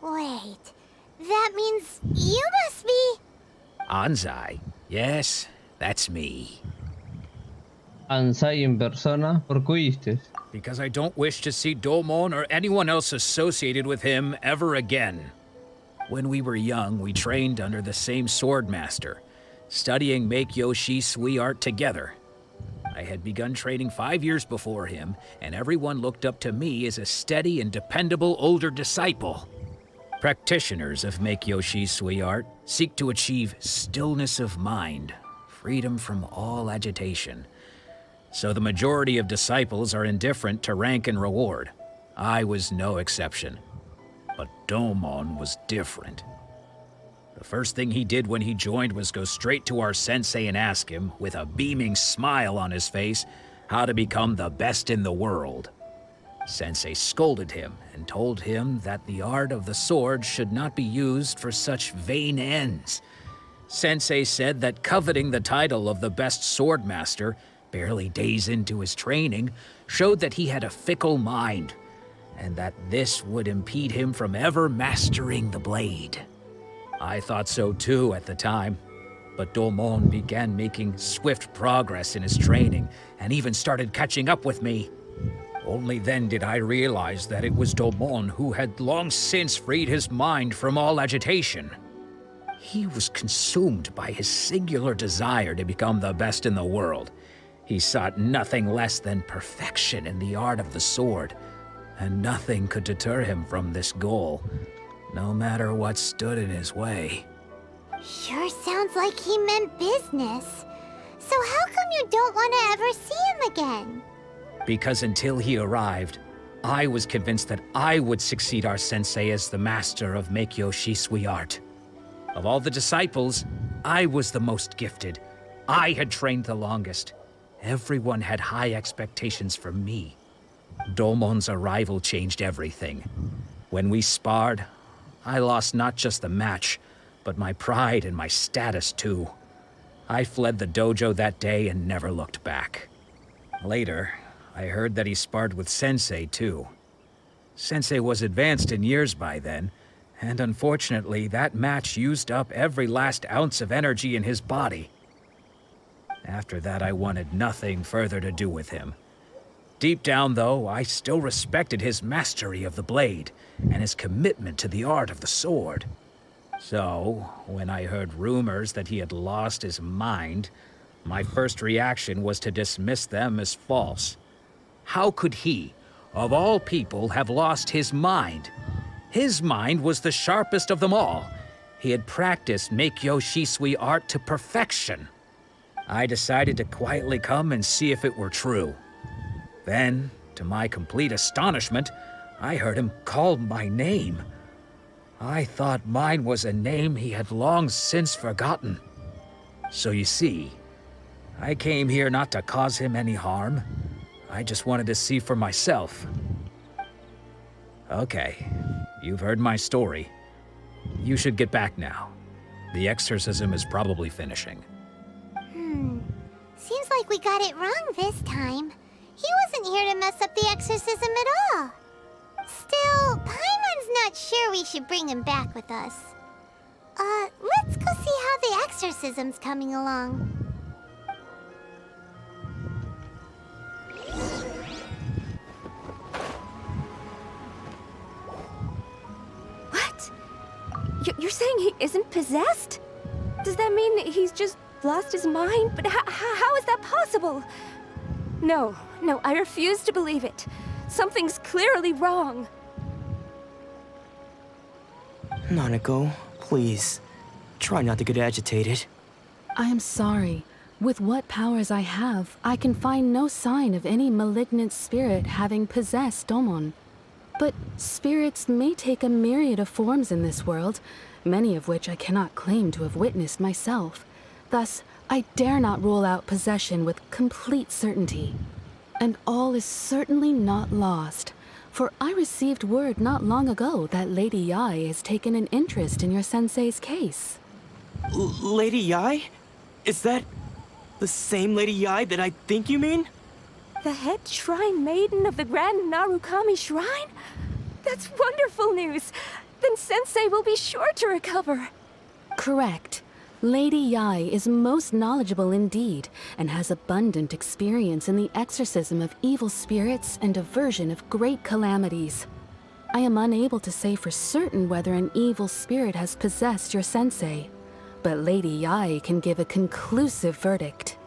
Wait, that means you must be... Anzai? Yes, that's me. Ansai en persona, ¿por qué huiste? Because I don't wish to see Domon or anyone else associated with him ever again. When we were young, we trained under the same swordmaster, studying Make-Yoshi Sui art together. I had begun training 5 years before him, and everyone looked up to me as a steady and dependable older disciple. Practitioners of Make-Yoshi Sui art seek to achieve stillness of mind, freedom from all agitation. So the majority of disciples are indifferent to rank and reward. I was no exception. But Domon was different. The first thing he did when he joined was go straight to our sensei and ask him, with a beaming smile on his face, how to become the best in the world. Sensei scolded him and told him that the art of the sword should not be used for such vain ends. Sensei said that coveting the title of the best swordmaster, barely days into his training, showed that he had a fickle mind, and that this would impede him from ever mastering the blade. I thought so too at the time, but Domon began making swift progress in his training and even started catching up with me. Only then did I realize that it was Domon who had long since freed his mind from all agitation. He was consumed by his singular desire to become the best in the world. He sought nothing less than perfection in the art of the sword, and nothing could deter him from this goal, no matter what stood in his way. Sure sounds like he meant business. So how come you don't want to ever see him again? Because until he arrived, I was convinced that I would succeed our sensei as the master of Make-Yoshi Sui art. Of all the disciples, I was the most gifted. I had trained the longest. Everyone had high expectations from me. Domon's arrival changed everything. When we sparred, I lost not just the match, but my pride and my status too. I fled the dojo that day and never looked back. Later, I heard that he sparred with Sensei too. Sensei was advanced in years by then, and unfortunately that match used up every last ounce of energy in his body. After that, I wanted nothing further to do with him. Deep down, though, I still respected his mastery of the blade and his commitment to the art of the sword. So, when I heard rumors that he had lost his mind, my first reaction was to dismiss them as false. How could he, of all people, have lost his mind? His mind was the sharpest of them all. He had practiced Make-Yoshi Sui art to perfection. I decided to quietly come and see if it were true. Then, to my complete astonishment, I heard him call my name. I thought mine was a name he had long since forgotten. So you see, I came here not to cause him any harm. I just wanted to see for myself. Okay, you've heard my story. You should get back now. The exorcism is probably finishing. Seems like we got it wrong this time. He wasn't here to mess up the exorcism at all. Still, Paimon's not sure we should bring him back with us. Let's go see how the exorcism's coming along. You're saying he isn't possessed? Does that mean he's just lost his mind? But how is that possible? No, I refuse to believe it. Something's clearly wrong. Nanako, please. Try not to get agitated. I am sorry. With what powers I have, I can find no sign of any malignant spirit having possessed Domon. But spirits may take a myriad of forms in this world, many of which I cannot claim to have witnessed myself. Thus, I dare not rule out possession with complete certainty. And all is certainly not lost, for I received word not long ago that Lady Yai has taken an interest in your sensei's case. Lady Yai? Is that the same Lady Yai that I think you mean? The head shrine maiden of the Grand Narukami Shrine? That's wonderful news! Then Sensei will be sure to recover. Correct. Lady Yai is most knowledgeable indeed, and has abundant experience in the exorcism of evil spirits and aversion of great calamities. I am unable to say for certain whether an evil spirit has possessed your sensei, but Lady Yai can give a conclusive verdict.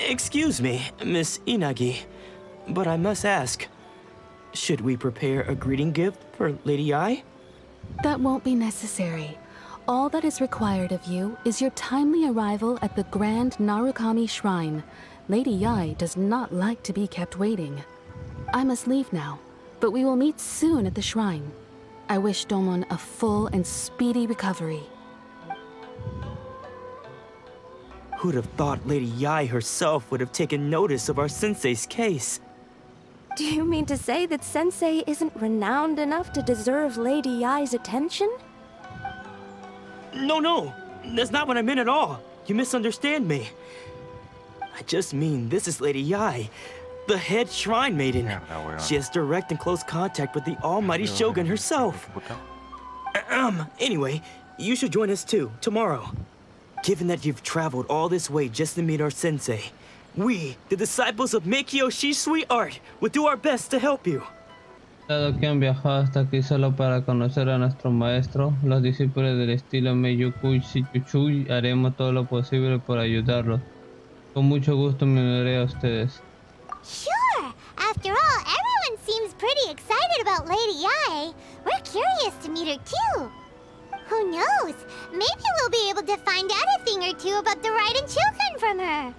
Excuse me, Miss Inagi, but I must ask, should we prepare a greeting gift for Lady Yai? That won't be necessary. All that is required of you is your timely arrival at the Grand Narukami Shrine. Lady Yai does not like to be kept waiting. I must leave now, but we will meet soon at the shrine. I wish Domon a full and speedy recovery. Who'd have thought Lady Yai herself would have taken notice of our sensei's case? Do you mean to say that Sensei isn't renowned enough to deserve Lady Yai's attention? No, that's not what I meant at all. You misunderstand me. I just mean this is Lady Yai, the head shrine maiden. She has direct and close contact with the almighty Shogun herself. Anyway, you should join us too, tomorrow. Given that you've traveled all this way just to meet our sensei, we, the disciples of Meikyo-shi's sweet art, will do our best to help you. Dado que han viajado hasta aquí solo para conocer a nuestro maestro, los discípulos del estilo Meiyukuy Shichuchui haremos todo lo posible por ayudarlos. Con mucho gusto me uniré a ustedes. Sure! After all, everyone seems pretty excited about Lady Yai. We're curious to meet her too. Who knows? Maybe we'll be able to find out a thing or two about the Raiden children from her.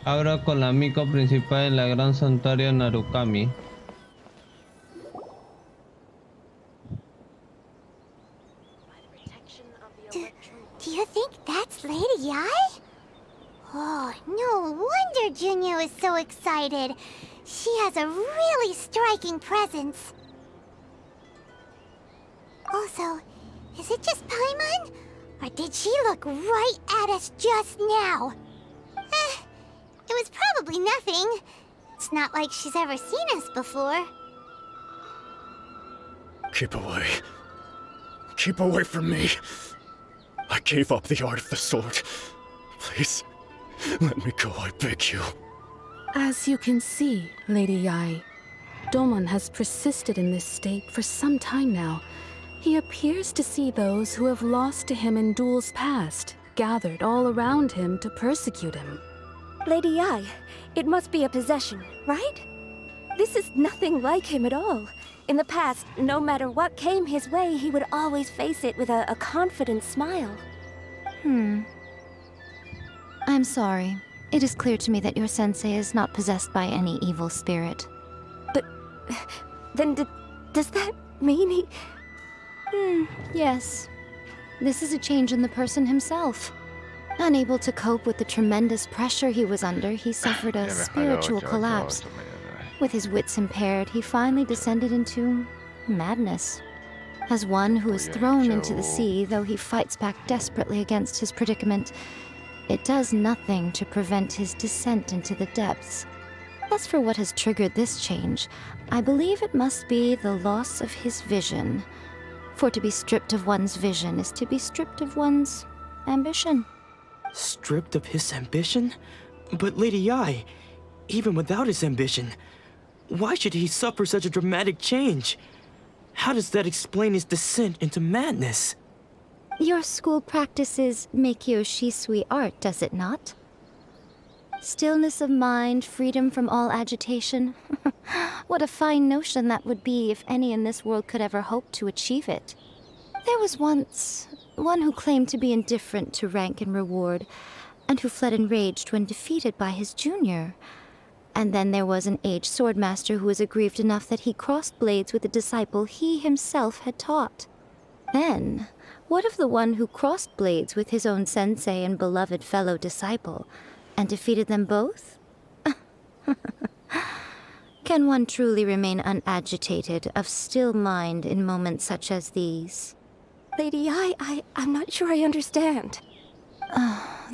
Ahora con la amigo principal en la gran santuario Narukami. Do you think that's Lady Yai? Oh, no wonder Junyo is so excited. She has a really striking presence. Also, is it just Paimon? Or did she look right at us just now? It was probably nothing. It's not like she's ever seen us before. Keep away. Keep away from me. I gave up the art of the sword. Please, let me go, I beg you. As you can see, Lady Yai, Domon has persisted in this state for some time now. He appears to see those who have lost to him in duels past, gathered all around him to persecute him. Lady Yai, it must be a possession, right? This is nothing like him at all. In the past, no matter what came his way, he would always face it with a confident smile. I'm sorry. It is clear to me that your sensei is not possessed by any evil spirit. But then does that mean he... Yes. This is a change in the person himself. Unable to cope with the tremendous pressure he was under, he suffered a spiritual collapse. With his wits impaired, he finally descended into madness. As one who is thrown into the sea, though he fights back desperately against his predicament, it does nothing to prevent his descent into the depths. As for what has triggered this change, I believe it must be the loss of his vision. For to be stripped of one's vision is to be stripped of one's ambition. Stripped of his ambition? But Lady Yai, even without his ambition, Why should he suffer such a dramatic change? How does that explain his descent into madness? Your school practices Meikyo Shisui art, does it not? Stillness of mind, freedom from all agitation. What a fine notion that would be if any in this world could ever hope to achieve it. There was once one who claimed to be indifferent to rank and reward, and who fled enraged when defeated by his junior. And then there was an aged swordmaster who was aggrieved enough that he crossed blades with a disciple he himself had taught. Then, what of the one who crossed blades with his own sensei and beloved fellow disciple, and defeated them both? Can one truly remain unagitated, of still mind in moments such as these? Lady, I'm not sure I understand.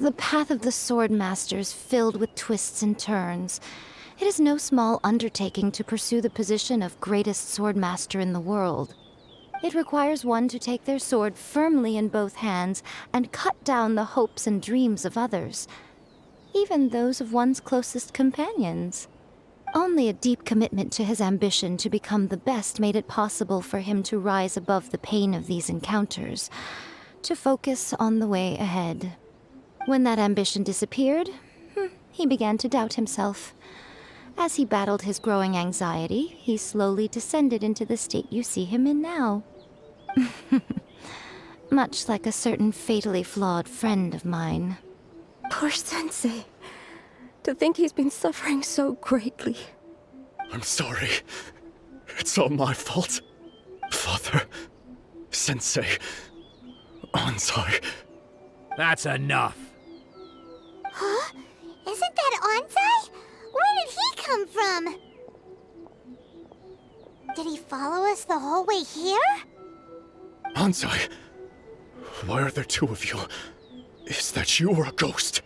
The path of the Swordmaster is filled with twists and turns. It is no small undertaking to pursue the position of greatest Swordmaster in the world. It requires one to take their sword firmly in both hands and cut down the hopes and dreams of others, even those of one's closest companions. Only a deep commitment to his ambition to become the best made it possible for him to rise above the pain of these encounters, to focus on the way ahead. When that ambition disappeared, he began to doubt himself. As he battled his growing anxiety, he slowly descended into the state you see him in now. Much like a certain fatally flawed friend of mine. Poor Sensei. To think he's been suffering so greatly. I'm sorry. It's all my fault. Father, Sensei, Ansai. That's enough. Huh? Isn't that Ansai? Where did he come from? Did he follow us the whole way here? Ansai, why are there two of you? Is that you or a ghost?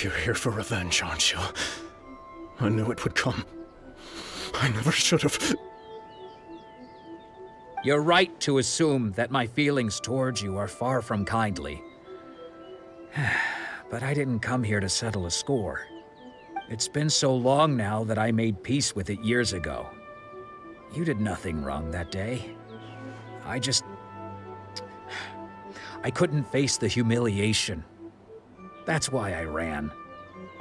You're here for revenge, aren't you? I knew it would come. I never should have. You're right to assume that my feelings towards you are far from kindly. But I didn't come here to settle a score. It's been so long now that I made peace with it years ago. You did nothing wrong that day. I couldn't face the humiliation. That's why I ran.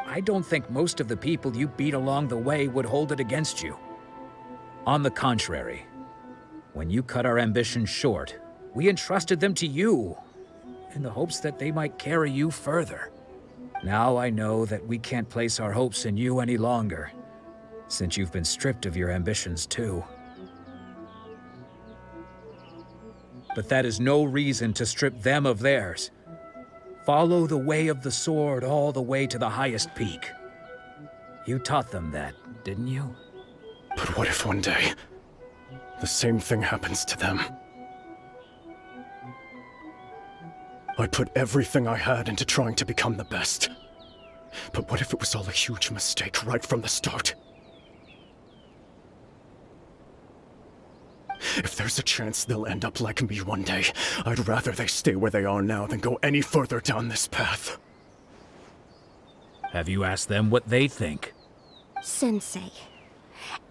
I don't think most of the people you beat along the way would hold it against you. On the contrary, when you cut our ambitions short, we entrusted them to you, in the hopes that they might carry you further. Now I know that we can't place our hopes in you any longer, since you've been stripped of your ambitions too. But that is no reason to strip them of theirs. Follow the way of the sword all the way to the highest peak. You taught them that, didn't you? But what if one day, the same thing happens to them? I put everything I had into trying to become the best. But what if it was all a huge mistake right from the start? If there's a chance they'll end up like me one day, I'd rather they stay where they are now than go any further down this path. Have you asked them what they think? Sensei,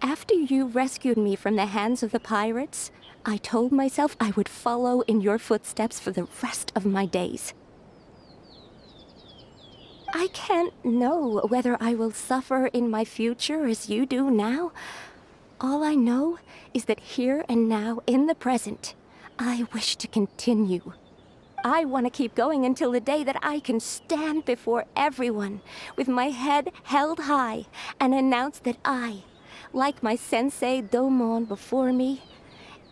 after you rescued me from the hands of the pirates, I told myself I would follow in your footsteps for the rest of my days. I can't know whether I will suffer in my future as you do now. All I know is that here and now, in the present, I wish to continue. I want to keep going until the day that I can stand before everyone with my head held high and announce that I, like my sensei Domon before me,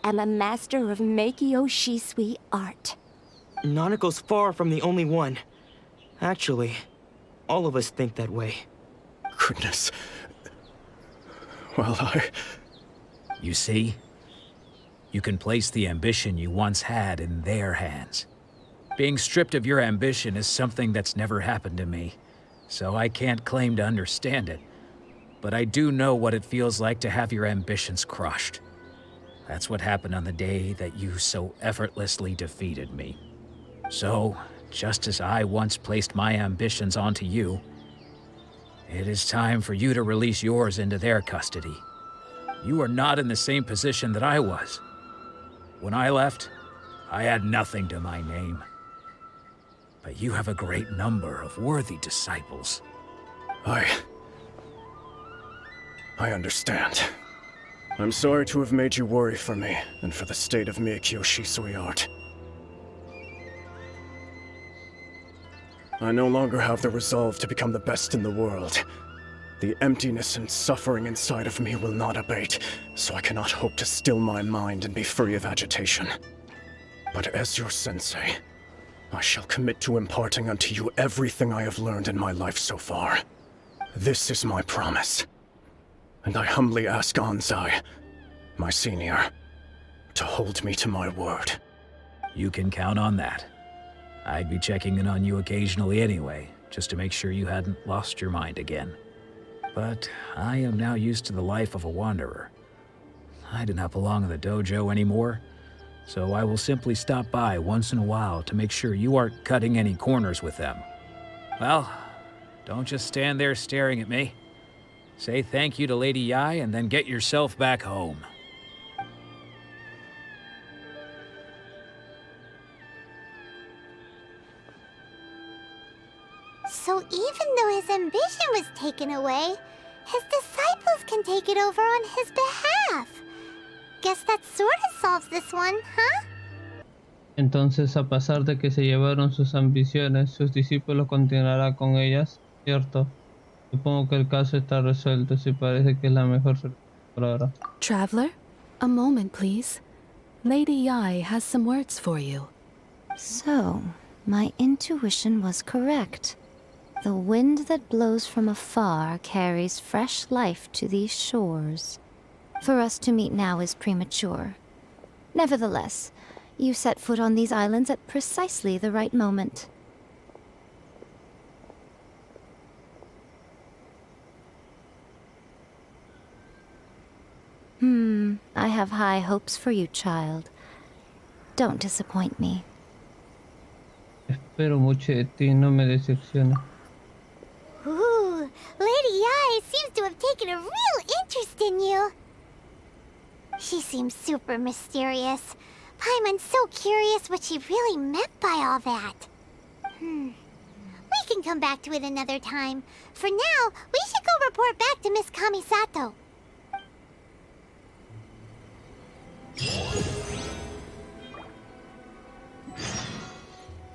am a master of Meikyo Shisui art. Nanako's far from the only one. Actually, all of us think that way. Goodness. Well, You see? You can place the ambition you once had in their hands. Being stripped of your ambition is something that's never happened to me, so I can't claim to understand it. But I do know what it feels like to have your ambitions crushed. That's what happened on the day that you so effortlessly defeated me. So, just as I once placed my ambitions onto you, it is time for you to release yours into their custody. You are not in the same position that I was. When I left, I had nothing to my name. But you have a great number of worthy disciples. I understand. I'm sorry to have made you worry for me, and for the state of Miikyo Shisui art. I no longer have the resolve to become the best in the world. The emptiness and suffering inside of me will not abate, so I cannot hope to still my mind and be free of agitation. But as your sensei, I shall commit to imparting unto you everything I have learned in my life so far. This is my promise. And I humbly ask Anzai, my senior, to hold me to my word. You can count on that. I'd be checking in on you occasionally anyway, just to make sure you hadn't lost your mind again. But I am now used to the life of a wanderer. I do not belong in the dojo anymore, so I will simply stop by once in a while to make sure you aren't cutting any corners with them. Well, don't just stand there staring at me. Say thank you to Lady Yai and then get yourself back home. So even though his ambition was taken away, his disciples can take it over on his behalf. Guess that sort of solves this one, huh? Entonces, a pesar de que se llevaron sus ambiciones, sus discípulos continuarán con ellas, ¿cierto? Supongo que el caso está resuelto, si parece que es la mejor solución por ahora. Traveler, a moment, please. Lady Yai has some words for you. So, my intuition was correct. The wind that blows from afar carries fresh life to these shores. For us to meet now is premature. Nevertheless, you set foot on these islands at precisely the right moment. I have high hopes for you, child. Don't disappoint me. Espero mucho de ti, no me decepciones. Ooh, Lady Yai seems to have taken a real interest in you. She seems super mysterious. Paimon's so curious what she really meant by all that. We can come back to it another time. For now, we should go report back to Miss Kamisato.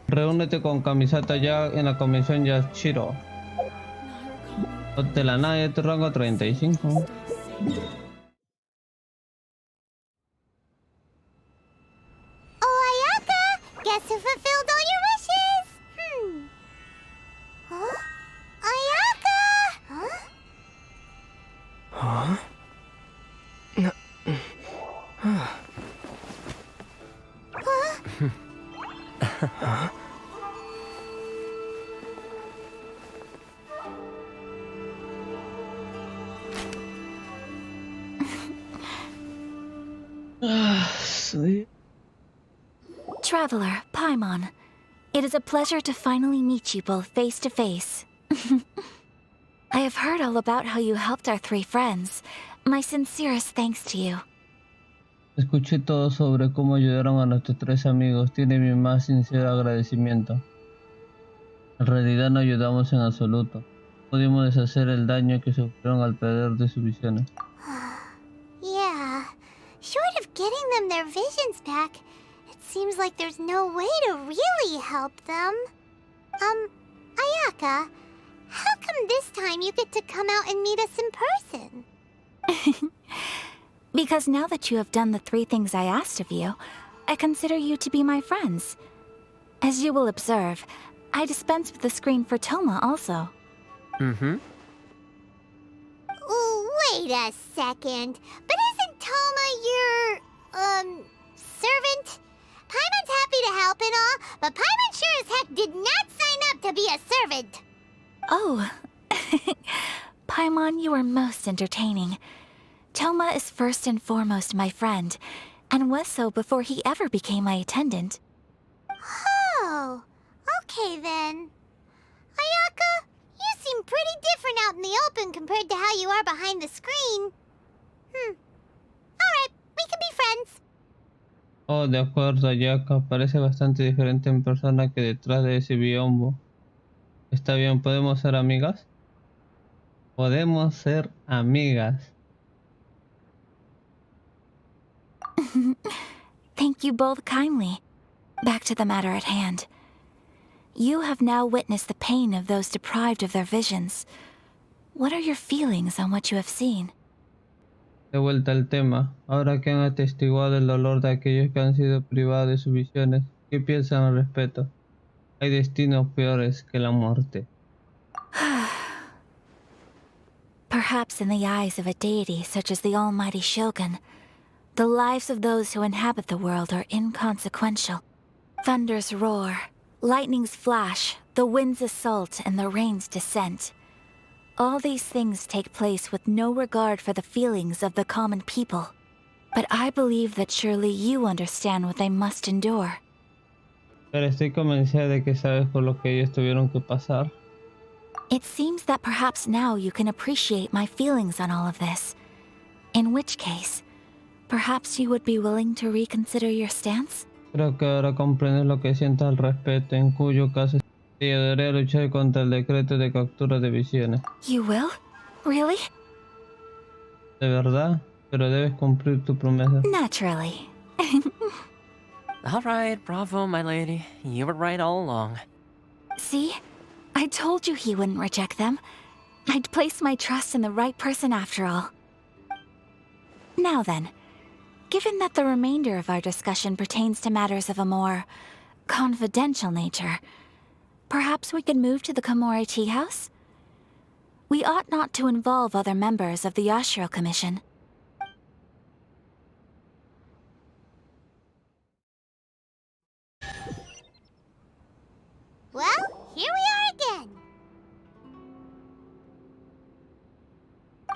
Reúnete con Kamisata ya en la convención Yashiro. De la nada de tu rango 35. Oh, Ayaka! Guess who fulfilled all your wishes? Huh? Ayaka! Huh? Huh? Huh? Traveler, Paimon, it is a pleasure to finally meet you both face to face. I have heard all about how you helped our three friends. My sincerest thanks to you. Escuché todo sobre cómo ayudaron a nuestros tres amigos. Tiene mi más sincero agradecimiento. En realidad no ayudamos en absoluto. Pudimos deshacer el daño que sufrieron al perder de sus visiones. Yeah. Short of getting them their visions back, it seems like there's no way to really help them. Ayaka, how come this time you get to come out and meet us in person? Because now that you have done the three things I asked of you, I consider you to be my friends. As you will observe, I dispense with the screen for Toma also. Wait a second. But isn't Toma your, servant? Paimon's happy to help and all, but Paimon sure as heck did not sign up to be a servant. Oh. Paimon, you are most entertaining. Toma is first and foremost my friend, and was so before he ever became my attendant. Oh, okay then. Ayaka, you seem pretty different out in the open compared to how you are behind the screen. Oh, de acuerdo, Yaka. Parece bastante diferente en persona que detrás de ese biombo. Está bien, ¿podemos ser amigas? Podemos ser amigas. Thank you both kindly. Back to the matter at hand. You have now witnessed the pain of those deprived of their visions. What are your feelings on what you have seen? De vuelta al tema. Ahora que han atestiguado el dolor de aquellos que han sido privados de sus visiones, ¿qué piensan al respecto? Hay destinos peores que la muerte. Perhaps in the eyes of a deity such as the almighty Shogun, the lives of those who inhabit the world are inconsequential. Thunders roar, lightnings flash, the winds assault, and the rains descent. All these things take place with no regard for the feelings of the common people. But I believe that surely you understand what they must endure. Pero estoy convencida de que sabes por lo que ellos tuvieron que pasar. It seems that perhaps now you can appreciate my feelings on all of this. In which case, perhaps you would be willing to reconsider your stance? Creo que ahora comprendes lo que siento al respecto, en cuyo caso te ayudaré a luchar contra el decreto de captura de visiones. You will? Really? ¿De verdad? Pero debes cumplir tu promesa. Naturally. All right, bravo, my lady. You were right all along. See? I told you he wouldn't reject them. I'd placed my trust in the right person after all. Now then, given that the remainder of our discussion pertains to matters of a more confidential nature, perhaps we could move to the Komori Tea House? We ought not to involve other members of the Yashiro Commission. Well, here we are again.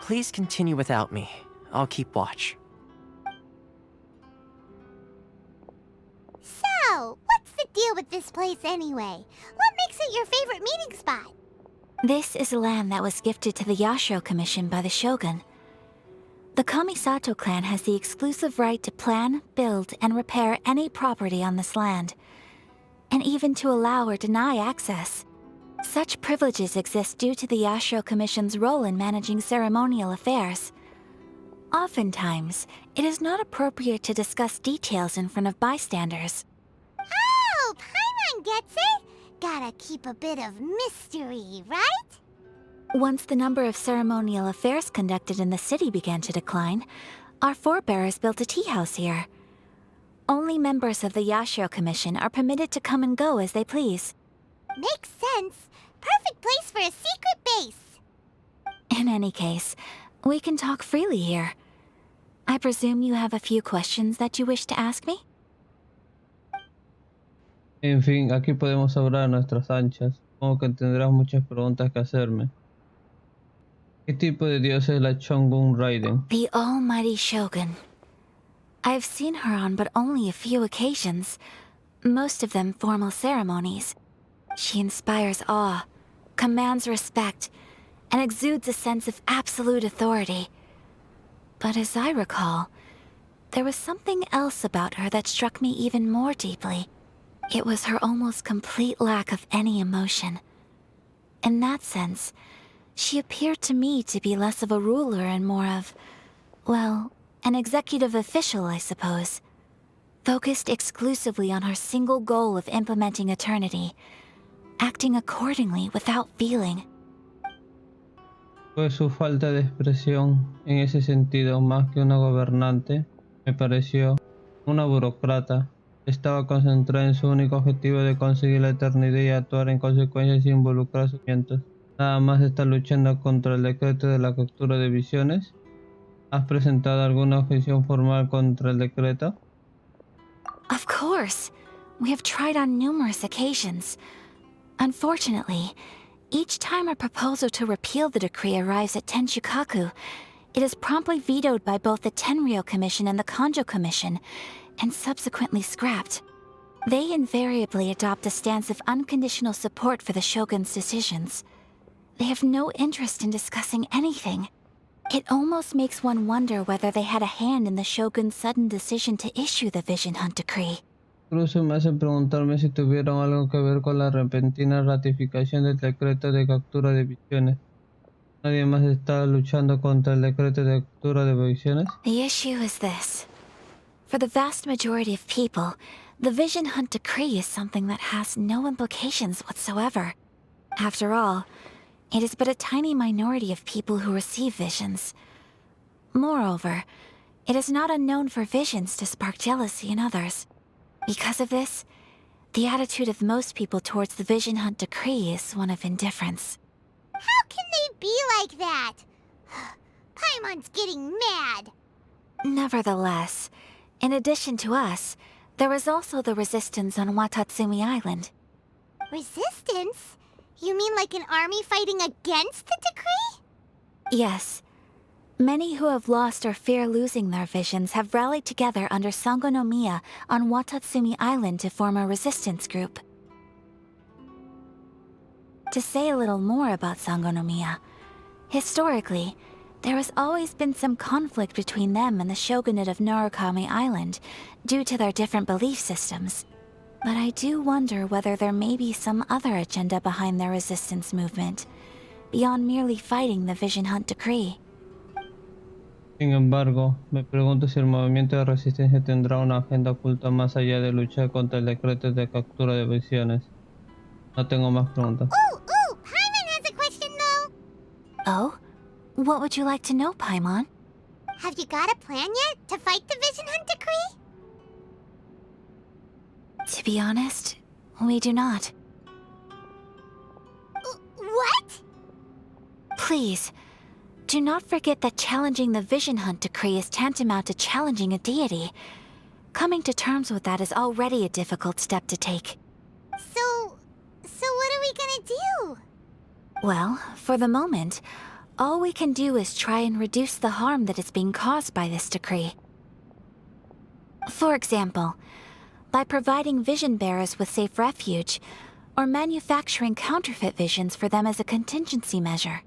Please continue without me. I'll keep watch. So, what's the deal with this place anyway? What makes it your favorite meeting spot? This is land that was gifted to the Yashiro Commission by the Shogun. The Kamisato clan has the exclusive right to plan, build, and repair any property on this land, and even to allow or deny access. Such privileges exist due to the Yashiro Commission's role in managing ceremonial affairs. Oftentimes, it is not appropriate to discuss details in front of bystanders. Oh, Paimon gets it! Gotta keep a bit of mystery, right? Once the number of ceremonial affairs conducted in the city began to decline, our forebears built a tea house here. Only members of the Yashiro Commission are permitted to come and go as they please. Makes sense. Perfect place for a secret base. In any case, we can talk freely here. I presume you have a few questions that you wish to ask me? En fin, aquí podemos hablar a nuestras anchas. Supongo que tendrás muchas preguntas que hacerme. ¿Qué tipo de diosa es la Shogun Raiden? The almighty Shogun. I've seen her on but only a few occasions, most of them formal ceremonies. She inspires awe, commands respect, and exudes a sense of absolute authority. But as I recall, there was something else about her that struck me even more deeply. It was her almost complete lack of any emotion. In that sense, she appeared to me to be less of a ruler and more of, well, an executive official, I suppose. Focused exclusively on her single goal of implementing eternity, acting accordingly without feeling. Pues su falta de expresión, en ese sentido, más que una gobernante, me pareció una burócrata. Estaba concentrada en su único objetivo de conseguir la eternidad y actuar en consecuencia sin involucrar sus sentimientos. Nada más está luchando contra el decreto de la captura de visiones. ¿Has presentado alguna objeción formal contra el decreto? Of course. We have tried on numerous occasions. Unfortunately, each time a proposal to repeal the decree arrives at Tenshukaku, it is promptly vetoed by both the Tenryou Commission and the Kanjo Commission, and subsequently scrapped. They invariably adopt a stance of unconditional support for the Shogun's decisions. They have no interest in discussing anything. It almost makes one wonder whether they had a hand in the Shogun's sudden decision to issue the Vision Hunt decree. Incluso me hace preguntarme si tuvieron algo que ver con la repentina ratificación del decreto de captura de visiones. ¿Nadie más está luchando contra el decreto de captura de visiones? The issue is this. For the vast majority of people, the Vision Hunt decree is something that has no implications whatsoever. After all, it is but a tiny minority of people who receive visions. Moreover, it is not unknown for visions to spark jealousy in others. Because of this, the attitude of most people towards the Vision Hunt decree is one of indifference. How can they be like that? Paimon's getting mad. Nevertheless, in addition to us, there is also the resistance on Watatsumi Island. Resistance? You mean like an army fighting against the decree? Yes. Many who have lost or fear losing their visions have rallied together under Sangonomiya on Watatsumi Island to form a resistance group. To say a little more about Sangonomiya, historically, there has always been some conflict between them and the shogunate of Narukami Island due to their different belief systems. But I do wonder whether there may be some other agenda behind their resistance movement, beyond merely fighting the Vision Hunt decree. Sin embargo, me pregunto si el movimiento de resistencia tendrá una agenda oculta más allá de luchar contra el decreto de captura de visiones. No tengo más preguntas. Ooh, Paimon has a question though. Oh? What would you like to know, Paimon? Have you got a plan yet to fight the Vision Hunt decree? To be honest, we do not. What? Please, do not forget that challenging the Vision Hunt decree is tantamount to challenging a deity. Coming to terms with that is already a difficult step to take. So what are we gonna do? Well, for the moment, all we can do is try and reduce the harm that is being caused by this decree. For example, by providing vision bearers with safe refuge, or manufacturing counterfeit visions for them as a contingency measure.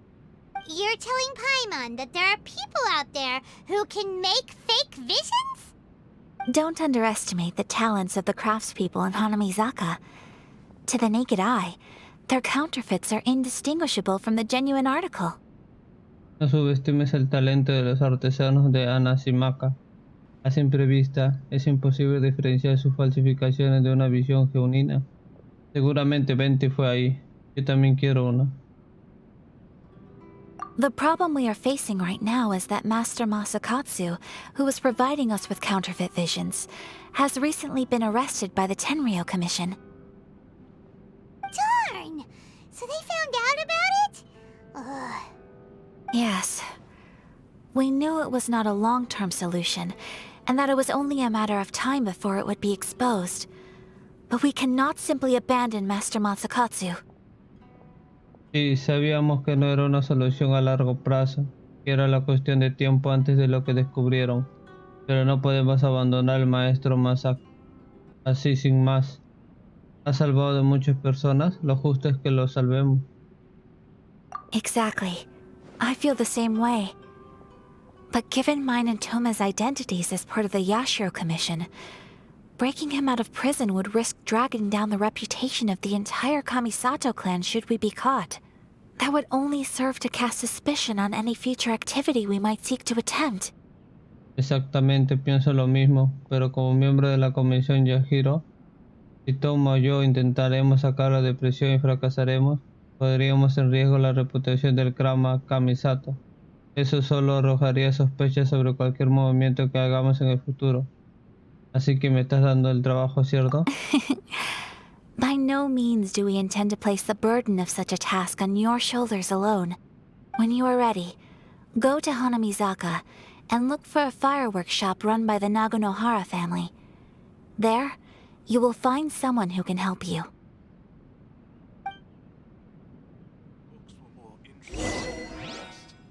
You're telling Paimon that there are people out there who can make fake visions? Don't underestimate the talents of the craftspeople in Hanamizaka. To the naked eye, their counterfeits are indistinguishable from the genuine article. No subestimes el talento de los artesanos de Hanamizaka. A simple vista, es imposible diferenciar sus falsificaciones de una visión genuina. Seguramente Venti fue ahí. Yo también quiero una. The problem we are facing right now is that Master Masakatsu, who was providing us with counterfeit visions, has recently been arrested by the Tenryou Commission. Darn! So they found out about it? Ugh. Yes. We knew it was not a long-term solution, and that it was only a matter of time before it would be exposed. But we cannot simply abandon Master Masakatsu. Sí, sabíamos que no era una solución a largo plazo, que era la cuestión de tiempo antes de lo que descubrieron. Pero no podemos abandonar al maestro Masaka así sin más. Ha salvado de muchas personas, lo justo es que lo salvemos. Exactly. I feel the same way. But given mine and Toma's identities as part of the Yashiro Commission, breaking him out of prison would risk dragging down the reputation of the entire Kamisato clan should we be caught. That would only serve to cast suspicion on any future activity we might seek to attempt. Exactamente, pienso lo mismo, pero como miembro de la Comisión Yashiro, si Toma o yo intentaremos sacarlo de prisión y fracasaremos, podríamos en riesgo la reputación del clan Kamisato. Eso solo arrojaría sospechas sobre cualquier movimiento que hagamos en el futuro. Así que me estás dando el trabajo, ¿cierto? By no means do we intend to place the burden of such a task on your shoulders alone. When you are ready, go to Hanamizaka and look for a fireworks shop run by the Naganohara family. There, you will find someone who can help you.